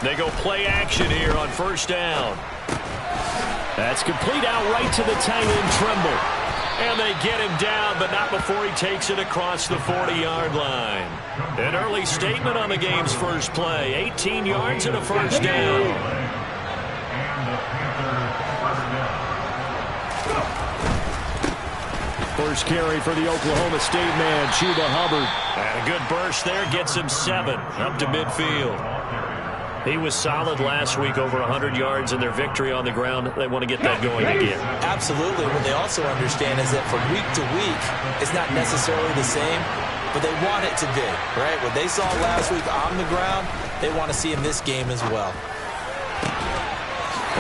They go play action here on first down. That's complete out right to the tight end, Trimble. And they get him down, but not before he takes it across the 40-yard line. An early statement on the game's first play. 18 yards and a first down. First carry for the Oklahoma State man, Chuba Hubbard. And a good burst there gets him 7 up to midfield. He was solid last week, over 100 yards in their victory on the ground. They want to get that going again. Absolutely. What they also understand is that from week to week, it's not necessarily the same, but they want it to be, right? What they saw last week on the ground, they want to see in this game as well.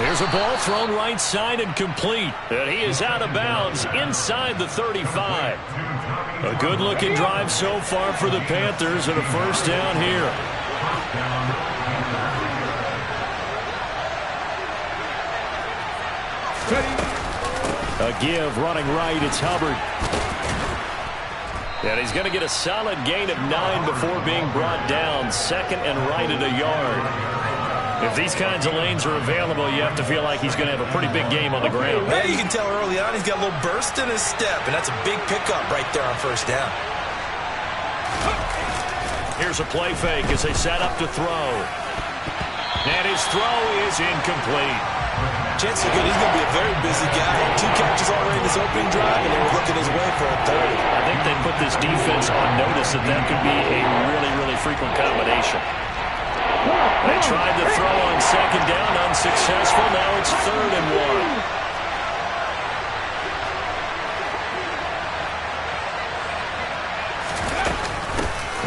There's a ball thrown right side and complete. And he is out of bounds inside the 35. A good-looking drive so far for the Panthers and a first down here. A give running right. It's Hubbard. And he's going to get a solid gain of 9 before being brought down. Second and right at a yard. If these kinds of lanes are available, you have to feel like he's going to have a pretty big game on the ground. Yeah, you can tell early on he's got a little burst in his step, and that's a big pickup right there on first down. Here's a play fake as they set up to throw. And his throw is incomplete. Chances are good he's going to be a very busy guy. 2 catches already in this opening drive, and they were looking his way for a third. I think they put this defense on notice that that could be a really, really frequent combination. They tried to throw on second down, unsuccessful. Now it's 3rd and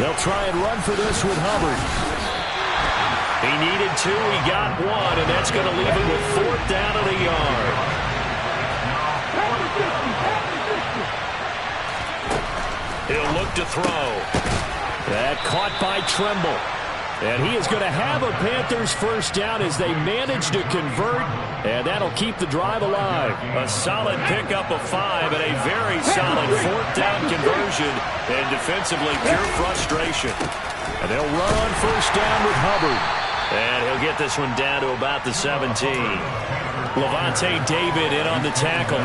1. They'll try and run for this with Hubbard. He needed 2, he got 1, and that's going to leave him with 4th down and a yard. He'll look to throw. That caught by Trimble. And he is going to have a Panthers first down as they manage to convert, and that'll keep the drive alive. A solid pickup of 5 and a very solid 4th down conversion, and defensively pure frustration. And they'll run on first down with Hubbard. And he'll get this one down to about the 17. Levante David in on the tackle.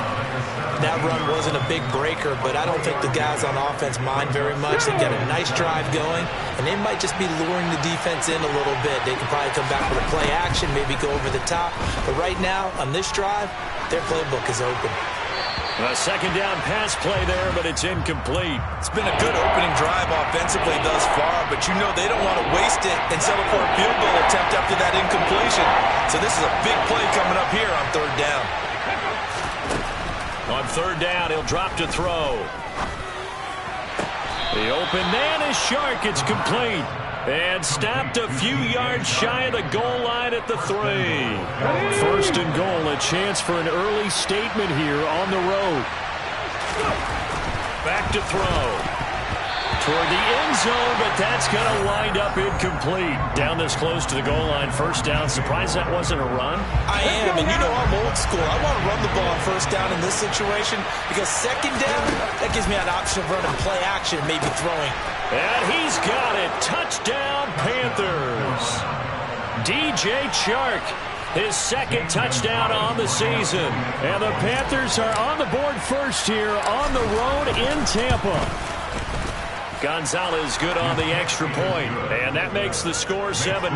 That run wasn't a big breaker, but I don't think the guys on offense mind very much. They've got a nice drive going, and they might just be luring the defense in a little bit. They can probably come back with a play action, maybe go over the top. But right now, on this drive, their playbook is open. A second down pass play there, but it's incomplete. It's been a good opening drive offensively thus far, but you know they don't want to waste it and settle for a field goal attempt after that incompletion. So this is a big play coming up here on 3rd down. On 3rd down, he'll drop to throw. The open man is Shark. It's complete. And stopped a few yards shy of the goal line at the 3. 1st and goal, a chance for an early statement here on the road. Back to throw. Toward the end zone, but that's going to wind up incomplete. Down this close to the goal line, first down. Surprised that wasn't a run? I am, and you know I'm old school. I want to run the ball on first down in this situation because second down, that gives me an option of running play action, maybe throwing. And he's got it. Touchdown, Panthers. DJ Chark, his 2nd touchdown on the season. And the Panthers are on the board first here on the road in Tampa. Gonzalez good on the extra point, and that makes the score 7-0.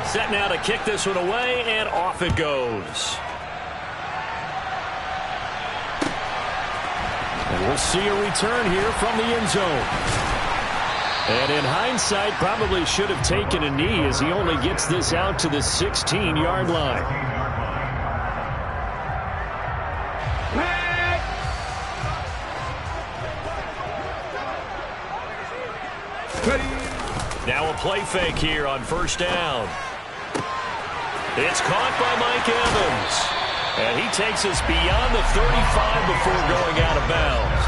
Set now to kick this one away, and off it goes. And we'll see a return here from the end zone. And in hindsight, probably should have taken a knee as he only gets this out to the 16-yard line. Now a play fake here on first down. It's caught by Mike Evans. And he takes us beyond the 35 before going out of bounds.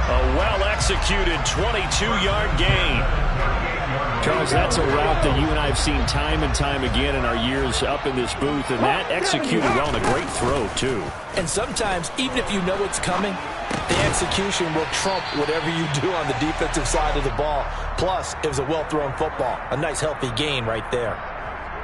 A well-executed 22-yard gain. Charles, that's a route that you and I have seen time and time again in our years up in this booth, and that executed well and a great throw, too. And sometimes, even if you know it's coming, the execution will trump whatever you do on the defensive side of the ball. Plus, it was a well-thrown football. A nice, healthy gain right there.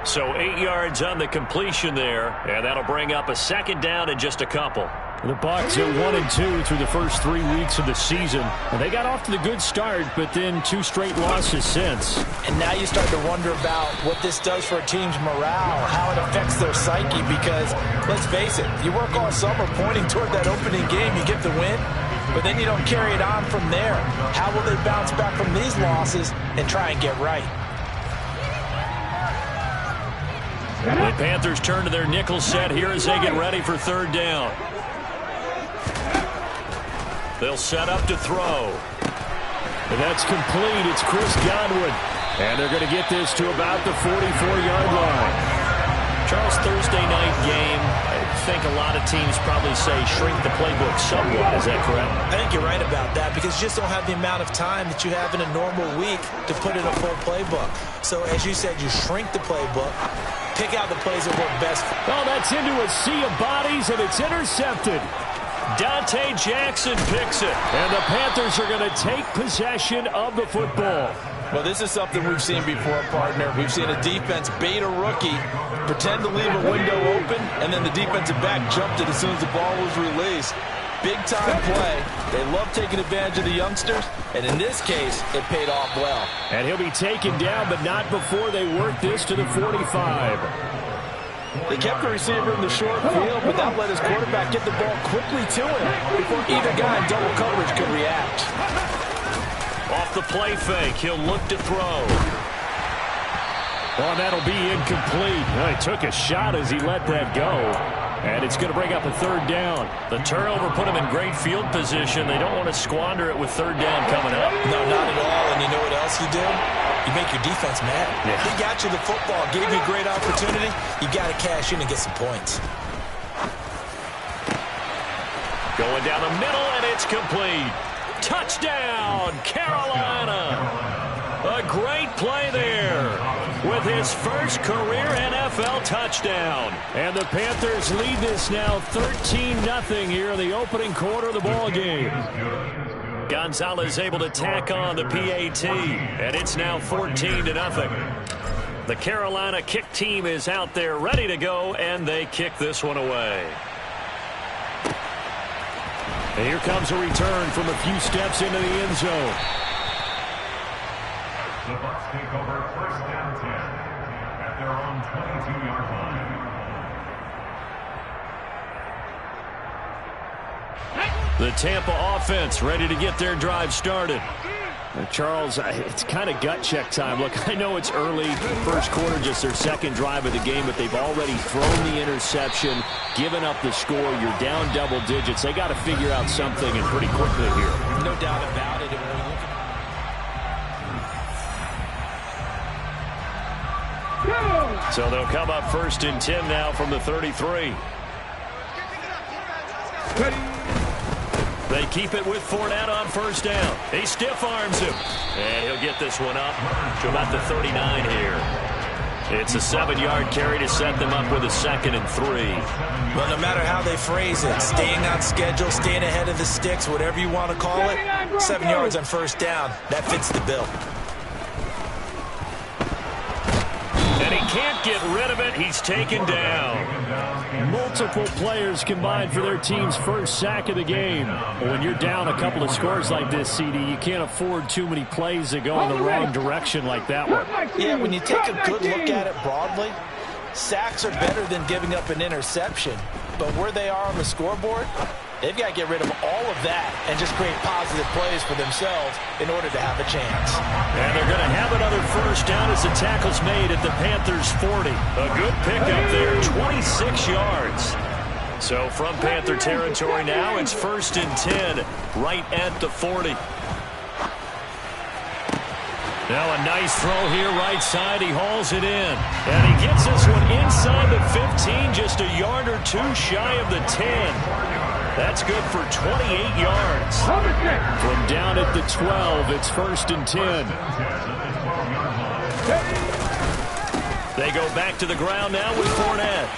So 8 yards on the completion there, and that'll bring up a second down in just a couple. The Bucs are 1-2 through the first 3 weeks of the season, and they got off to the good start, but then 2 straight losses since. And now you start to wonder about what this does for a team's morale, how it affects their psyche, because, let's face it, you work all summer pointing toward that opening game, you get the win, but then you don't carry it on from there. How will they bounce back from these losses and try and get right? The Panthers turn to their nickel set here as they get ready for third down. They'll set up to throw. And that's complete. It's Chris Godwin. And they're going to get this to about the 44-yard line. Charles, Thursday night game, I think a lot of teams probably say shrink the playbook somewhat. Is that correct? I think you're right about that because you just don't have the amount of time that you have in a normal week to put in a full playbook. So, as you said, you shrink the playbook, pick out the plays that work best. Oh, that's into a sea of bodies, and it's intercepted. Dante Jackson picks it, and the Panthers are going to take possession of the football. Well, this is something we've seen before, partner. We've seen a defense bait a rookie, pretend to leave a window open, and then the defensive back jumped it as soon as the ball was released. Big-time play. They love taking advantage of the youngsters, and in this case, it paid off well. And he'll be taken down, but not before they work this to the 45. They kept the receiver in the short field, but that let his quarterback get the ball quickly to him before either guy in double coverage could react. Off the play fake, he'll look to throw. Oh, that'll be incomplete. Oh, he took a shot as he let that go. And it's going to bring up a third down. The turnover put him in great field position. They don't want to squander it with third down coming up. No, not at all. And you know what else you do? You make your defense mad. Yeah. He got you the football, gave you a great opportunity. You got to cash in and get some points. Going down the middle, and it's complete. Touchdown, Carolina. A great play there with his first career NFL touchdown. And the Panthers lead this now 13-0 here in the opening quarter of the ball game. Gonzalez able to tack on the PAT, and it's now 14-0. The Carolina kick team is out there ready to go, and they kick this one away. And here comes a return from a few steps into the end zone. The Bucs take over first down 10 at their own 22-yard line. The Tampa offense ready to get their drive started. Charles, it's kind of gut check time. Look, I know it's early, first quarter, just their second drive of the game, but they've already thrown the interception, given up the score. You're down double digits. They got to figure out something, and pretty quickly here. No doubt about it. And when we look So they'll come up first and 10 now from the 33. They keep it with Fournette on first down. He stiff arms him. And he'll get this one up to about the 39 here. It's a 7-yard carry to set them up with a 2nd and 3. Well, no matter how they phrase it, staying on schedule, staying ahead of the sticks, whatever you want to call it, 7 yards on first down, that fits the bill. And he can't get rid of it. He's taken down. Multiple players combined for their team's first sack of the game. When you're down a couple of scores like this, CD, you can't afford too many plays that go in the wrong direction like that one. Yeah, when you take a good look at it broadly, sacks are better than giving up an interception. But where they are on the scoreboard, they've got to get rid of all of that and just create positive plays for themselves in order to have a chance. And they're going to have another first down as the tackle's made at the Panthers' 40. A good pickup there, 26 yards. So from Panther territory now, it's 1st and 10 right at the 40. Now a nice throw here right side. He hauls it in. And he gets this one inside the 15, just a yard or two shy of the 10. That's good for 28 yards. From down at the 12, it's 1st and 10. They go back to the ground now with Fournette.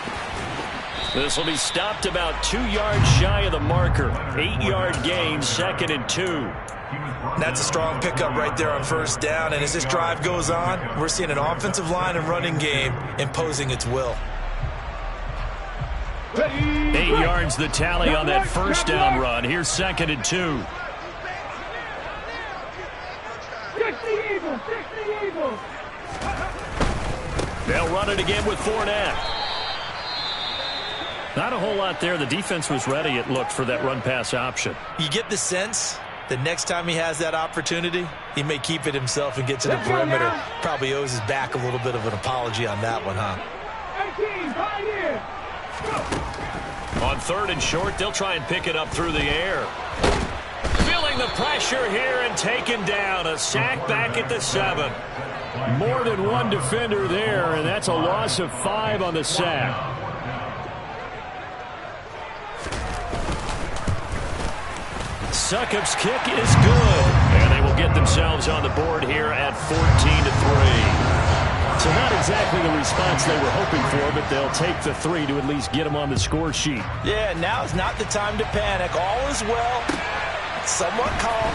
This will be stopped about 2 yards shy of the marker. 8-yard gain, 2nd and 2. That's a strong pickup right there on 1st down. And as this drive goes on, we're seeing an offensive line and running game imposing its will. 8 yards the tally on that 1st down run. Here's 2nd and 2. They'll run it again with Fournette. Not a whole lot there. The defense was ready, it looked, for that run-pass option. You get the sense that next time he has that opportunity, he may keep it himself and get to the perimeter. Probably owes his back a little bit of an apology on that one, huh? On 3rd and short, they'll try and pick it up through the air. Feeling the pressure here and taken down. A sack back at the 7. More than one defender there, and that's a loss of 5 on the sack. Succop's kick is good, and they will get themselves on the board here at 14-3. So not exactly the response they were hoping for, but they'll take the 3 to at least get them on the score sheet. Yeah, now is not the time to panic. All is well, somewhat calm,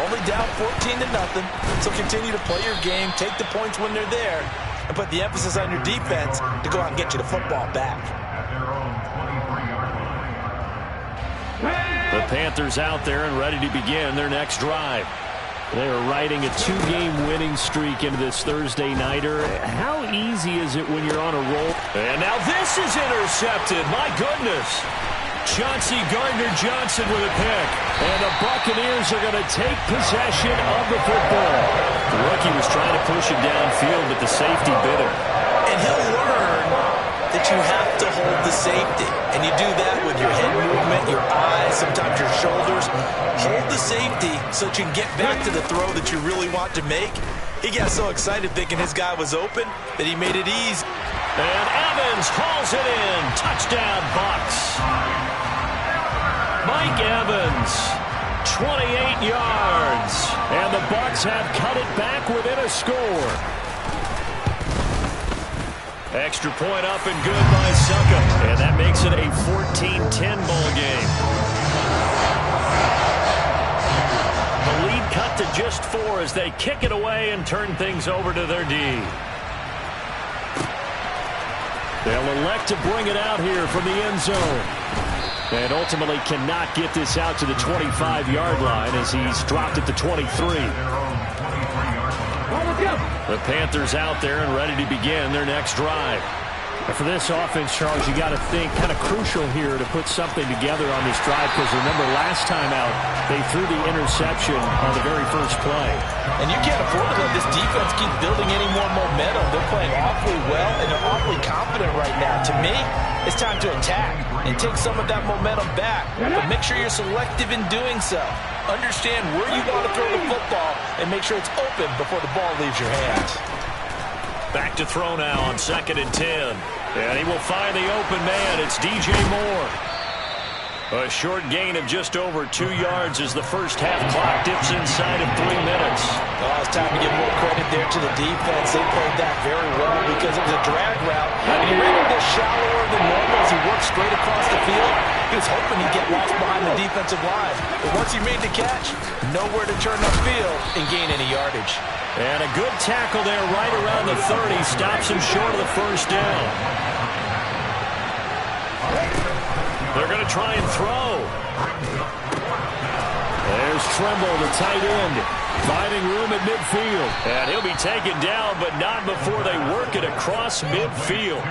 only down 14-0. So continue to play your game, take the points when they're there, and put the emphasis on your defense to go out and get you the football back. The Panthers out there and ready to begin their next drive. They are riding a 2-game winning streak into this Thursday nighter. How easy is it when you're on a roll? And now this is intercepted. My goodness. Chauncey Gardner-Johnson with a pick. And the Buccaneers are going to take possession of the football. The rookie was trying to push it downfield, but the safety bit him. And he'll learn that you have to hold the safety. And you do that with your head movement, your eyes, sometimes your shoulders. Hold the safety so that you can get back to the throw that you really want to make. He got so excited thinking his guy was open that he made it easy. And Evans hauls it in. Touchdown, Bucs. Mike Evans, 28 yards. And the Bucs have cut it back within a score. Extra point up and good by Succop. And that makes it a 14-10 ball game. The lead cut to just 4 as they kick it away and turn things over to their D. They'll elect to bring it out here from the end zone. And ultimately cannot get this out to the 25-yard line as he's dropped at the 23. The Panthers out there and ready to begin their next drive. And for this offense, Charles, you got to think kind of crucial here to put something together on this drive, because remember last time out they threw the interception on the very first play. And you can't afford to let this defense keep building any more momentum. They're playing awfully well and they're awfully confident right now. To me, it's time to attack and take some of that momentum back. But make sure you're selective in doing so. Understand where you want to throw the football and make sure it's open before the ball leaves your hands. Back to throw now on 2nd and 10. And he will find the open man. It's DJ Moore. A short gain of just over 2 yards as the first half clock dips inside of 3 minutes. Oh, it's time to give more credit there to the defense. They played that very well because it was a drag route. And he ran a little shallower than normal as he worked straight across the field. He was hoping he'd get lost behind the defensive line. But once he made the catch, nowhere to turn upfield and gain any yardage. And a good tackle there right around the 30. Stops him short of the first down. They're going to try and throw. There's Tremble, the tight end, finding room at midfield. And he'll be taken down, but not before they work it across midfield.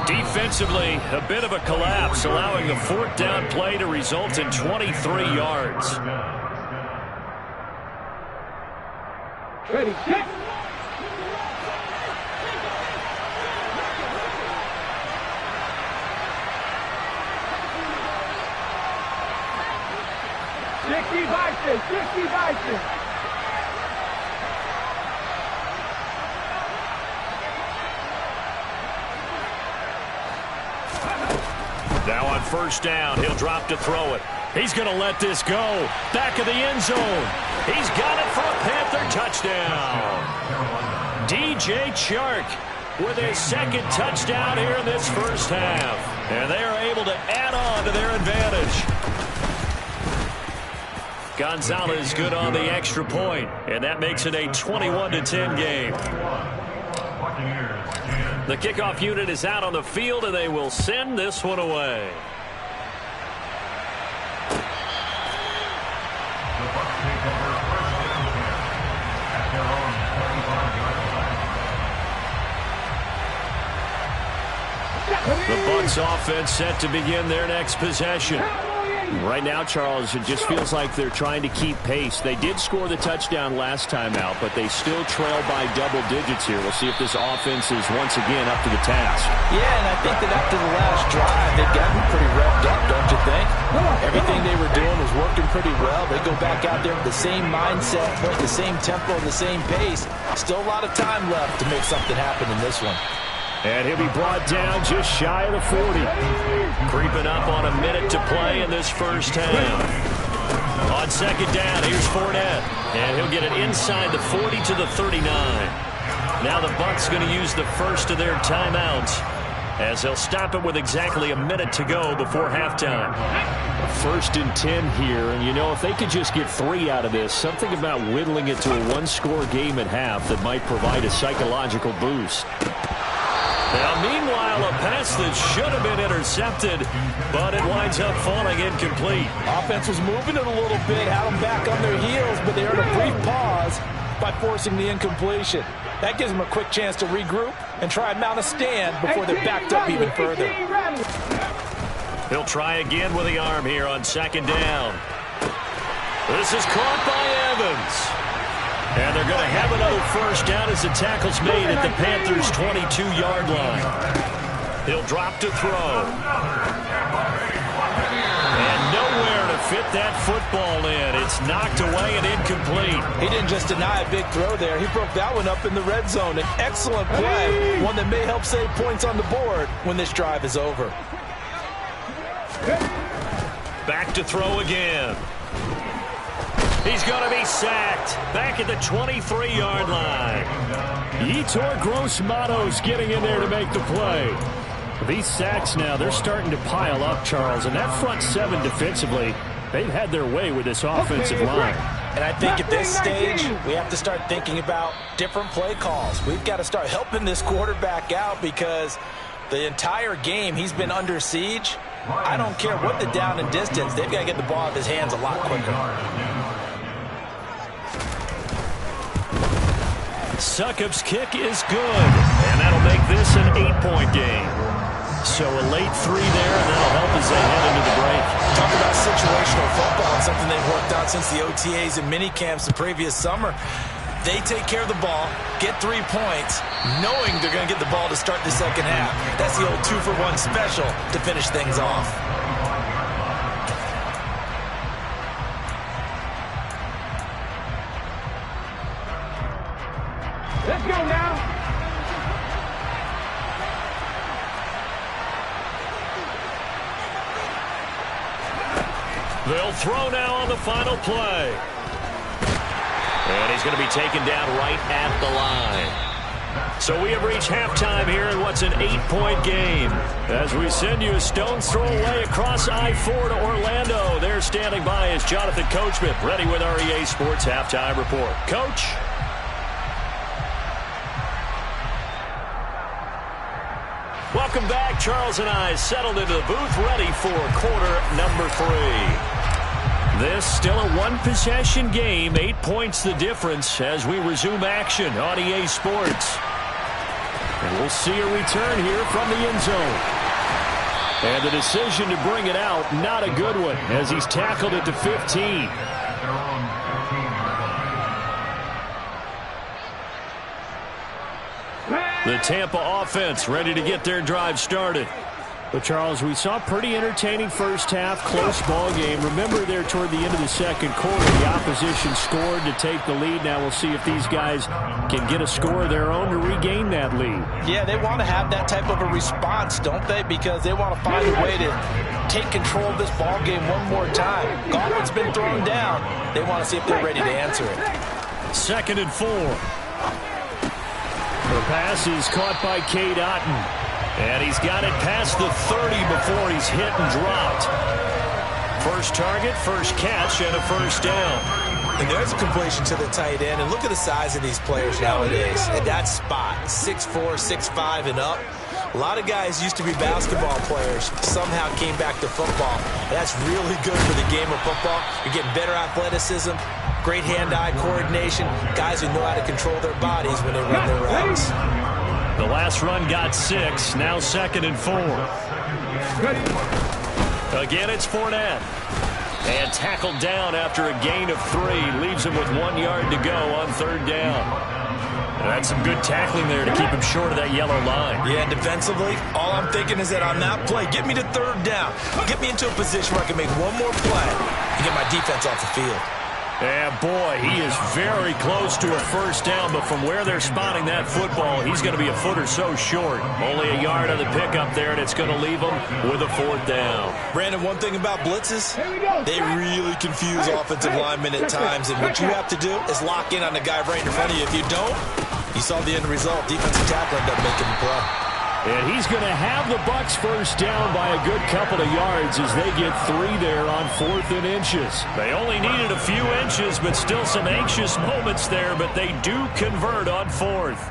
Defensively, a bit of a collapse, allowing the 4th down play to result in 23 yards. Ready, kick! Now on first down. He'll drop to throw it. He's going to let this go. Back of the end zone. He's got it for a Panther touchdown. DJ Chark with his second touchdown here in this first half. And they are able to add on to their advantage. Gonzalez good on the extra point, and that makes it a 21-10 game. The kickoff unit is out on the field, and they will send this one away. The Bucs offense set to begin their next possession. Right now, Charles, it just feels like they're trying to keep pace. They did score the touchdown last time out, but they still trail by double digits here. We'll see if this offense is once again up to the task. Yeah, and I think that after the last drive, they've gotten pretty revved up, don't you think? Everything they were doing was working pretty well. They go back out there with the same mindset, play the same tempo, the same pace. Still a lot of time left to make something happen in this one. And he'll be brought down just shy of the 40. Creeping up on a minute to play in this first half. On second down, here's Fournette. And he'll get it inside the 40 to the 39. Now the Bucs going to use the first of their timeouts, as they'll stop it with exactly a minute to go before halftime. First and 10 here, and you know, if they could just get 3 out of this, something about whittling it to a one-score game at half that might provide a psychological boost. Now, meanwhile, a pass that should have been intercepted, but it winds up falling incomplete. Offense was moving it a little bit, had them back on their heels, but they earned a brief pause by forcing the incompletion. That gives them a quick chance to regroup and try and mount a stand before they're backed up even further. He'll try again with the arm here on second down. This is caught by Evans. And they're going to have another first down as the tackle's made at the Panthers' 22-yard line. He'll drop to throw. And nowhere to fit that football in. It's knocked away and incomplete. He didn't just deny a big throw there. He broke that one up in the red zone. An excellent play, one that may help save points on the board when this drive is over. Back to throw again. He's going to be sacked back at the 23-yard line. Yetur Gross-Matos getting in there to make the play. These sacks now, they're starting to pile up, Charles. And that front seven defensively, they've had their way with this offensive line. And I think at this stage, we have to start thinking about different play calls. We've got to start helping this quarterback out because the entire game he's been under siege. I don't care what the down and distance, they've got to get the ball out of his hands a lot quicker. Succop's kick is good, and that'll make this an 8-point game. So a late 3 there, and that'll help as they head into the break. Talk about situational football, something they've worked out since the OTAs and mini camps the previous summer. They take care of the ball, get 3 points, knowing they're going to get the ball to start the second half. That's the old 2-for-1 special to finish things off. Let's go now. They'll throw now on the final play. And he's going to be taken down right at the line. So we have reached halftime here in what's an 8-point game. As we send you a stone's throw away across I-4 to Orlando. There standing by is Jonathan Coachman, ready with our EA Sports Halftime Report. Coach? Welcome back. Charles and I settled into the booth, ready for quarter number 3. This still a one-possession game, 8 points the difference as we resume action on EA Sports. And we'll see a return here from the end zone. And the decision to bring it out, not a good one, as he's tackled at the 15. The Tampa offense ready to get their drive started. Well, Charles, we saw pretty entertaining first half, close ball game. Remember there toward the end of the second quarter, the opposition scored to take the lead. Now we'll see if these guys can get a score of their own to regain that lead. Yeah, they want to have that type of a response, don't they? Because they want to find a way to take control of this ball game one more time. Gauntlet's been thrown down. They want to see if they're ready to answer it. 2nd and 4. The pass is caught by Cade Otton. And he's got it past the 30 before he's hit and dropped. First target, first catch, and a first down. And there's a completion to the tight end. And look at the size of these players nowadays. At that spot, 6'4", 6'5", and up. A lot of guys used to be basketball players, somehow came back to football. That's really good for the game of football. You're getting better athleticism, great hand-eye coordination, guys who know how to control their bodies when they run their routes. The last run got 6. Now 2nd and 4. Again, it's Fournette. And tackled down after a gain of 3. Leaves him with 1 yard to go on 3rd down. And that's some good tackling there to keep him short of that yellow line. Yeah, defensively, all I'm thinking is that on that play, get me to 3rd down. Get me into a position where I can make one more play and get my defense off the field. And boy, he is very close to a first down, but from where they're spotting that football, he's going to be a foot or so short. Only a yard on the pickup there, and it's going to leave him with a 4th down. Brandon, one thing about blitzes, they really confuse offensive linemen at times, and what you have to do is lock in on the guy right in front of you. If you don't, you saw the end result. Defensive tackle ended up making the play. And he's going to have the Bucs first down by a good couple of yards as they get 3 there on 4th and inches. They only needed a few inches, but still some anxious moments there, but they do convert on 4th.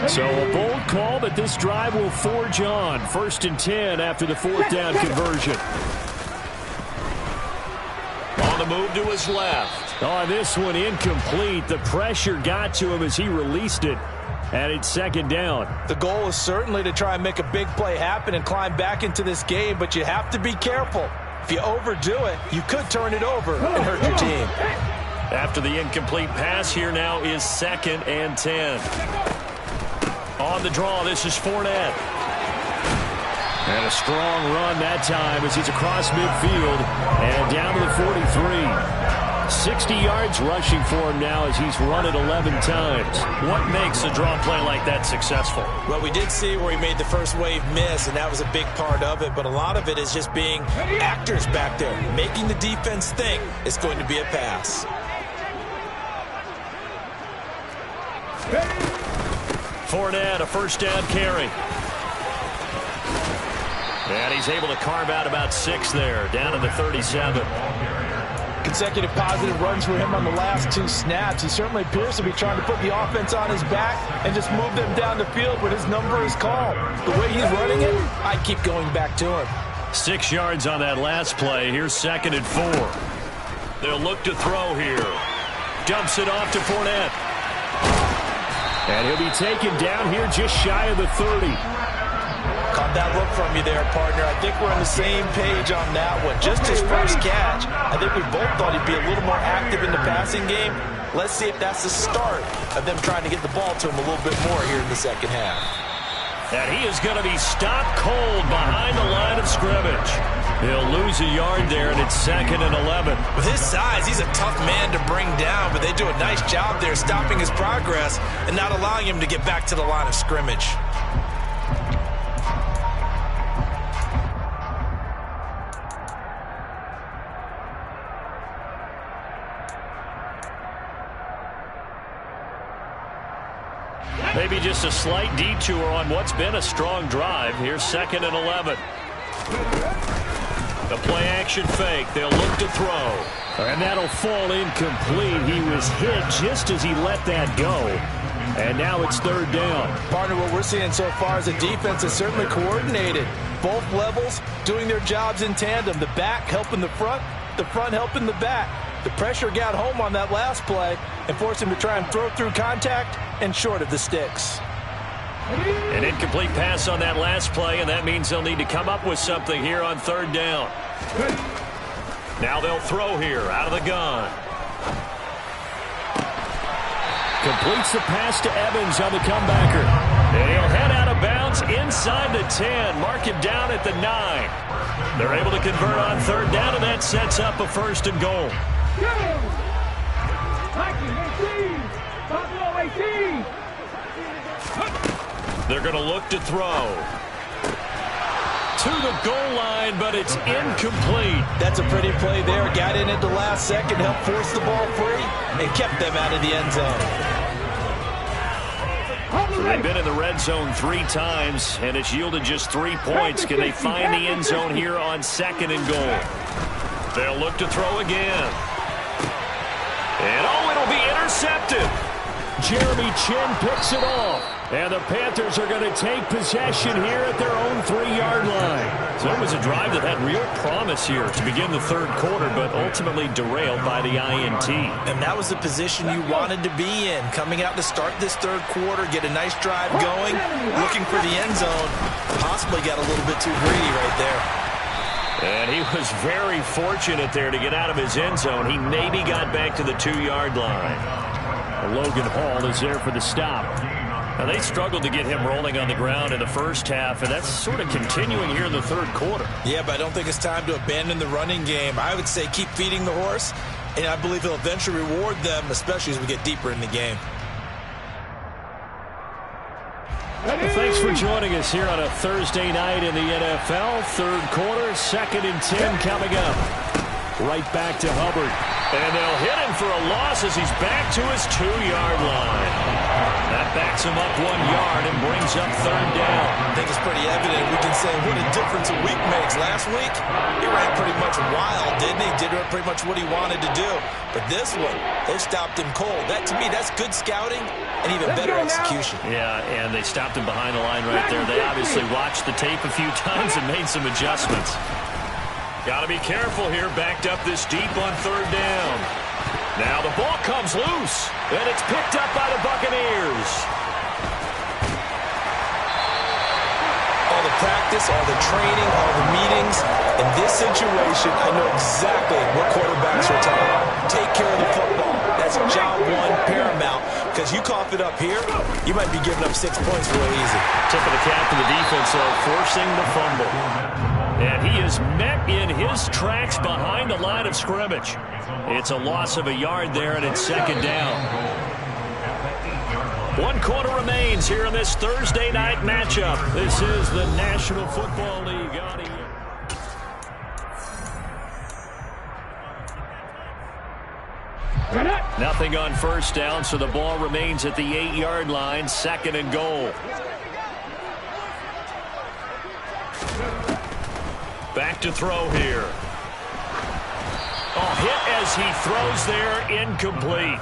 So a bold call, but this drive will forge on. 1st and 10 after the 4th down conversion. On the move to his left. Oh, this one incomplete. The pressure got to him as he released it. And it's 2nd down. The goal is certainly to try and make a big play happen and climb back into this game, but you have to be careful. If you overdo it, you could turn it over and hurt your team. After the incomplete pass, here now is 2nd and 10. On the draw, this is Fournette. And a strong run that time as he's across midfield and down to the 43. 60 yards rushing for him now as he's run it 11 times. What makes a draw play like that successful? Well, we did see where he made the first wave miss, and that was a big part of it. But a lot of it is just being actors back there, making the defense think it's going to be a pass. Fournette, a first down carry. And he's able to carve out about 6 there, down to the 37. Consecutive positive runs for him on the last 2 snaps. He certainly appears to be trying to put the offense on his back and just move them down the field when his number is called. The way he's running it, I keep going back to him. 6 yards on that last play. Here's 2nd and 4. They'll look to throw here. Dumps it off to Fournette. And he'll be taken down here just shy of the 30. Caught that look from you there, partner. I think we're on the same page on that one. Just his first catch, I think we both thought he'd be a little more active in the passing game. Let's see if that's the start of them trying to get the ball to him a little bit more here in the second half. And he is going to be stopped cold behind the line of scrimmage. He'll lose a yard there, and it's 2nd and 11. With his size, he's a tough man to bring down, but they do a nice job there stopping his progress and not allowing him to get back to the line of scrimmage. Maybe just a slight detour on what's been a strong drive. Here's 2nd and 11. The play action fake. They'll look to throw. And that'll fall incomplete. He was hit just as he let that go. And now it's 3rd down. Partner, what we're seeing so far is the defense is certainly coordinated. Both levels doing their jobs in tandem. The back helping the front helping the back. The pressure got home on that last play and forced him to try and throw through contact and short of the sticks. An incomplete pass on that last play, and that means they'll need to come up with something here on 3rd down. Now they'll throw here out of the gun. Completes the pass to Evans on the comebacker. And he'll head out of bounds inside the 10. Mark him down at the 9. They're able to convert on third down, and that sets up a 1st and goal. They're going to look to throw. To the goal line, but it's incomplete. That's a pretty play there. Got in at the last second, helped force the ball free, and kept them out of the end zone. So they've been in the red zone 3 times, and it's yielded just 3 points. Can they find the end zone here on 2nd and goal? They'll look to throw again. And, it'll be intercepted. Jeremy Chin picks it off. And the Panthers are going to take possession here at their own 3-yard line. So it was a drive that had real promise here to begin the 3rd quarter, but ultimately derailed by the INT. And that was the position you wanted to be in. Coming out to start this 3rd quarter, get a nice drive going, looking for the end zone. Possibly got a little bit too greedy right there. And he was very fortunate there to get out of his end zone. He maybe got back to the 2-yard line. Logan Hall is there for the stop. Now, they struggled to get him rolling on the ground in the first half, and that's sort of continuing here in the 3rd quarter. Yeah, but I don't think it's time to abandon the running game. I would say keep feeding the horse, and I believe he'll eventually reward them, especially as we get deeper in the game. Well, thanks for joining us here on a Thursday night in the NFL. 3rd quarter, 2nd and 10 coming up. Right back to Hubbard. And they'll hit him for a loss as he's back to his 2-yard line. That backs him up 1 yard and brings up 3rd down. I think it's pretty evident. We can say what a difference a week makes. Last week, he ran pretty much wild, didn't he? Did pretty much what he wanted to do. But this one, they stopped him cold. That, to me, that's good scouting and even better execution. Yeah, and they stopped him behind the line right there. They obviously watched the tape a few times and made some adjustments. Got to be careful here, backed up this deep on 3rd down. Now the ball comes loose, and it's picked up by the Buccaneers. All the practice, all the training, all the meetings. In this situation, I know exactly what quarterbacks are taught. Take care of the football. That's job 1, paramount. Because you cough it up here, you might be giving up 6 points real easy. Tip of the cap to the defense, though, forcing the fumble. And he is met in his tracks behind the line of scrimmage. It's a loss of a yard there, and it's 2nd down. 1 quarter remains here in this Thursday night matchup. This is the National Football League on ESPN. Nothing on 1st down, so the ball remains at the 8-yard line, 2nd and goal. Back to throw here. Hit as he throws there, incomplete.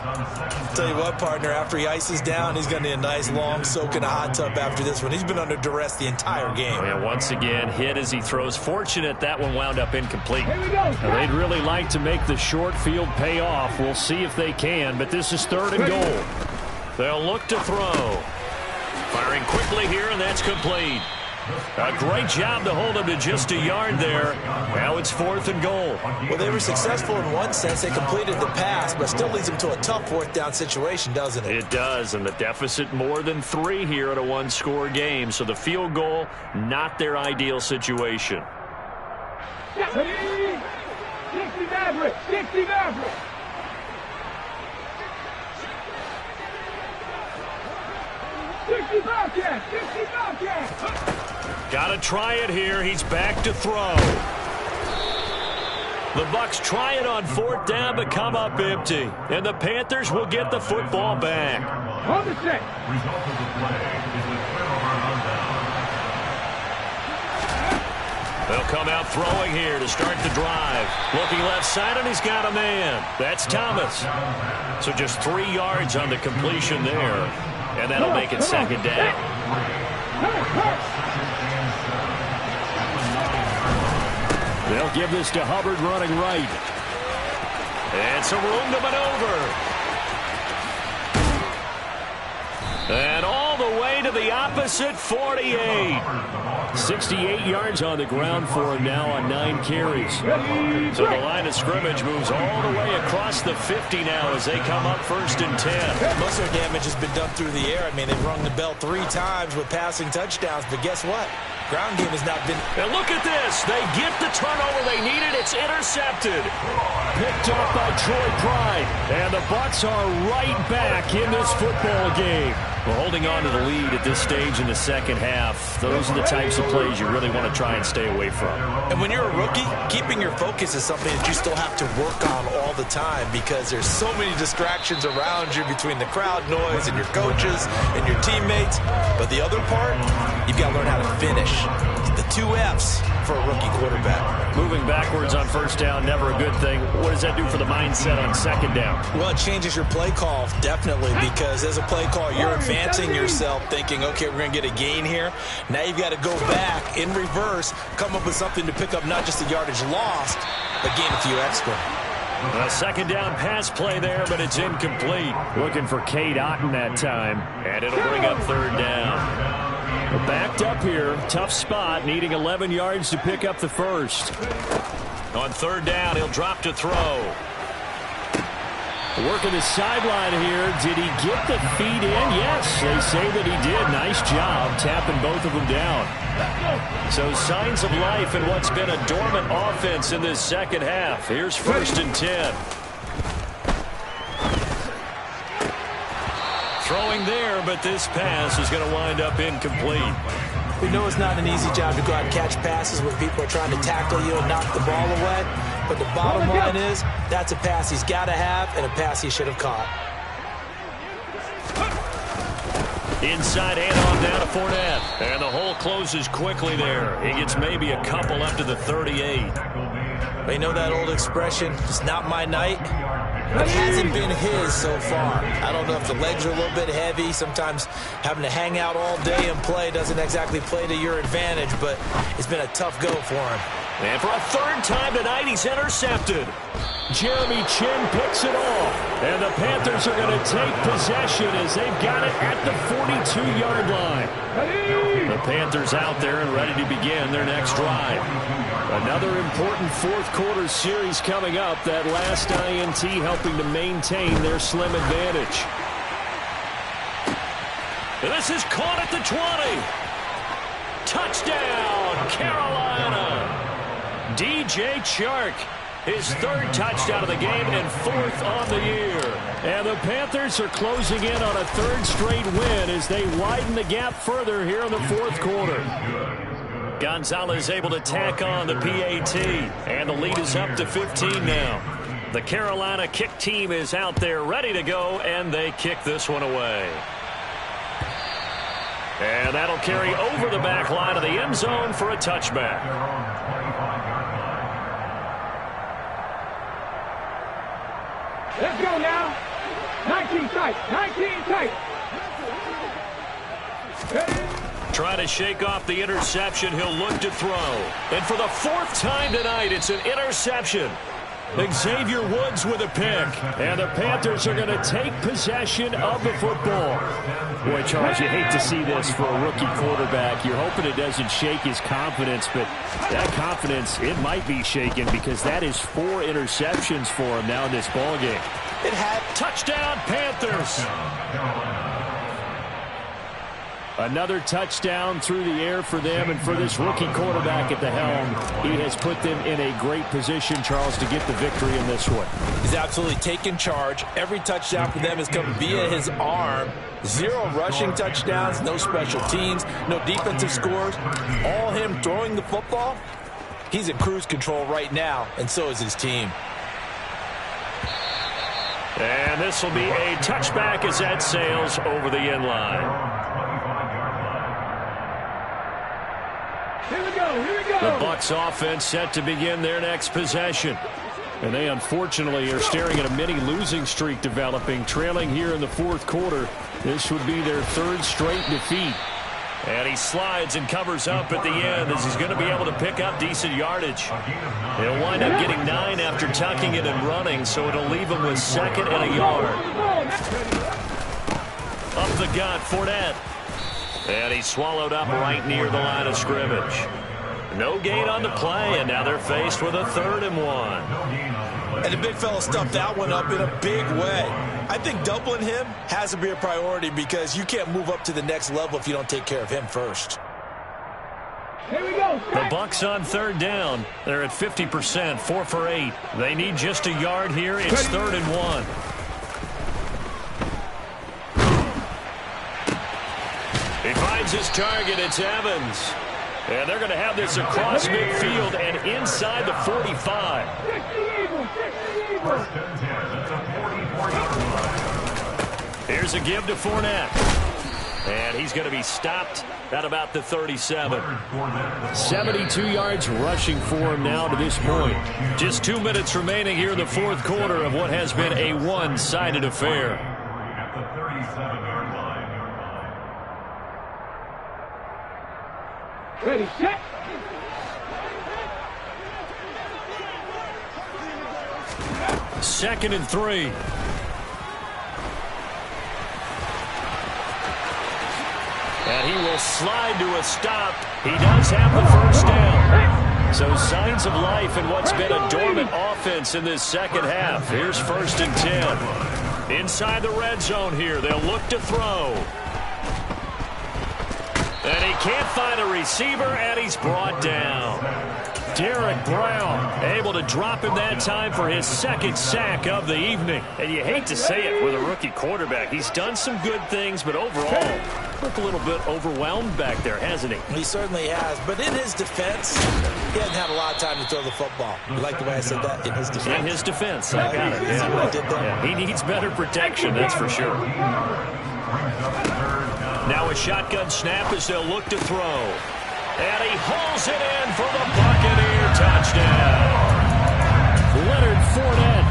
Tell you what, partner, after he ices down, he's going to need a nice long soak in a hot tub after this one. He's been under duress the entire game. And once again, hit as he throws. Fortunate that one wound up incomplete. Now, they'd really like to make the short field pay off. We'll see if they can, but this is 3rd and goal. They'll look to throw. Firing quickly here, and that's complete. A great job to hold him to just a yard there. Now it's 4th and goal. Well, they were successful in one sense. They completed the pass, but still leads them to a tough 4th down situation, doesn't it? It does, and the deficit more than 3 here at a 1-score game. So the field goal, not their ideal situation. 60 Maverick! 60 Maverick! Got to try it here. He's back to throw. The Bucs try it on 4th down, but come up empty. And the Panthers will get the football back. On the check. Result of the play is a turnover on down. They'll come out throwing here to start the drive. Looking left side, and he's got a man. That's Thomas. So just 3 yards on the completion there. And that'll make it 2nd down. They'll give this to Hubbard running right. And some room to maneuver. And all the way to to the opposite 48. 68 yards on the ground for him now on 9 carries. So the line of scrimmage moves all the way across the 50 now as they come up 1st and 10. Most of their damage has been done through the air. I mean, they've rung the bell 3 times with passing touchdowns, but guess what? Ground game has not been... And look at this. They get the turnover they needed. It's intercepted. Picked off by Troy Pride. And the Bucs are right back in this football game. We're holding on to the lead at this stage in the second half. Those are the types of plays you really want to try and stay away from. And when you're a rookie, keeping your focus is something that you still have to work on all the time because there's so many distractions around you between the crowd noise and your coaches and your teammates. But the other part, you've got to learn how to finish. The 2 F's for a rookie quarterback. Moving backwards on 1st down, never a good thing. What does that do for the mindset on 2nd down? Well, it changes your play call, definitely, because as a play call, you're advancing yourself thinking, okay, we're going to get a gain here. Now you've got to go back in reverse, come up with something to pick up not just the yardage lost, but gain a few extra. A 2nd down pass play there, but it's incomplete. Looking for Cade Otton that time, and it'll bring up 3rd down. We're backed up here. Tough spot, needing 11 yards to pick up the 1st. On 3rd down, he'll drop to throw. Working the sideline here. Did he get the feet in? Yes, they say that he did. Nice job tapping both of them down. So signs of life in what's been a dormant offense in this second half. Here's 1st and 10. Throwing there, but this pass is going to wind up incomplete. We know it's not an easy job to go out and catch passes when people are trying to tackle you and knock the ball away. But the bottom line is, that's a pass he's got to have and a pass he should have caught. Inside handoff down to Fournette. And the hole closes quickly there. He gets maybe a couple up to the 38. You know that old expression, it's not my night? It hasn't been his so far. I don't know if the legs are a little bit heavy. Sometimes having to hang out all day and play doesn't exactly play to your advantage, but it's been a tough go for him. And for a 3rd time tonight, he's intercepted. Jeremy Chin picks it off. And the Panthers are going to take possession as they've got it at the 42-yard line. The Panthers out there and ready to begin their next drive. Another important 4th quarter series coming up. That last INT helping to maintain their slim advantage. And this is caught at the 20. Touchdown, Carolina. DJ Chark, his 3rd touchdown of the game and 4th on the year. And the Panthers are closing in on a 3rd straight win as they widen the gap further here in the 4th quarter. Gonzalez able to tack on the PAT, and the lead is up to 15 now. The Carolina kick team is out there ready to go, and they kick this one away. And that'll carry over the back line of the end zone for a touchback. Let's go now. 19 tight. 19 tight. Trying to shake off the interception. He'll look to throw. And for the 4th time tonight, it's an interception. Xavier Woods with a pick. And the Panthers are going to take possession of the football. Boy, Charles, you hate to see this for a rookie quarterback. You're hoping it doesn't shake his confidence, but that confidence, it might be shaken because that is 4 interceptions for him now in this ballgame. It had touchdown, Panthers. Another touchdown through the air for them, and for this rookie quarterback at the helm, he has put them in a great position, Charles, to get the victory in this one. He's absolutely taken charge. Every touchdown for them has come via his arm. 0 rushing touchdowns, no special teams, no defensive scores. All him throwing the football. He's in cruise control right now, and so is his team. And this will be a touchback as that sails over the end line. Here we go. Here we go. The Bucs offense set to begin their next possession. And they unfortunately are staring at a mini losing streak developing, trailing here in the 4th quarter. This would be their 3rd straight defeat. And he slides and covers up at the end as he's going to be able to pick up decent yardage. He'll wind up getting 9 after tucking it and running, so it'll leave him with 2nd and a yard. Up the gut, Fournette. And he's swallowed up right near the line of scrimmage. No gain on the play, and now they're faced with a 3rd and 1. And the big fella stuffed that one up in a big way. I think doubling him has to be a priority because you can't move up to the next level if you don't take care of him first. Here we go. The Bucs on 3rd down. They're at 50%, 4 for 8. They need just a yard here. It's 3rd and 1. He finds his target. It's Evans. And they're going to have this across midfield and inside the 45. Here's a give to Fournette. And he's going to be stopped at about the 37. 72 yards rushing for him now to this point. Just 2 minutes remaining here in the 4th quarter of what has been a one-sided affair. At the 37-yard line. Ready, set. Second and 3. And he will slide to a stop. He does have the first down. So signs of life in what's been a dormant offense in this second half. Here's 1st and 10. Inside the red zone here. They'll look to throw. And he can't find a receiver, and he's brought down. Derek Brown able to drop him that time for his 2nd sack of the evening. And you hate to say it with a rookie quarterback. He's done some good things, but overall, looked a little bit overwhelmed back there, hasn't he? He certainly has. But in his defense, he hasn't had a lot of time to throw the football. You like the way I said that? In his defense. In his defense. I got it. Yeah. I did that. Yeah, he needs better protection, that's for sure. Now a shotgun snap as they'll look to throw. And he hauls it in for the Buccaneer touchdown. Leonard Fournette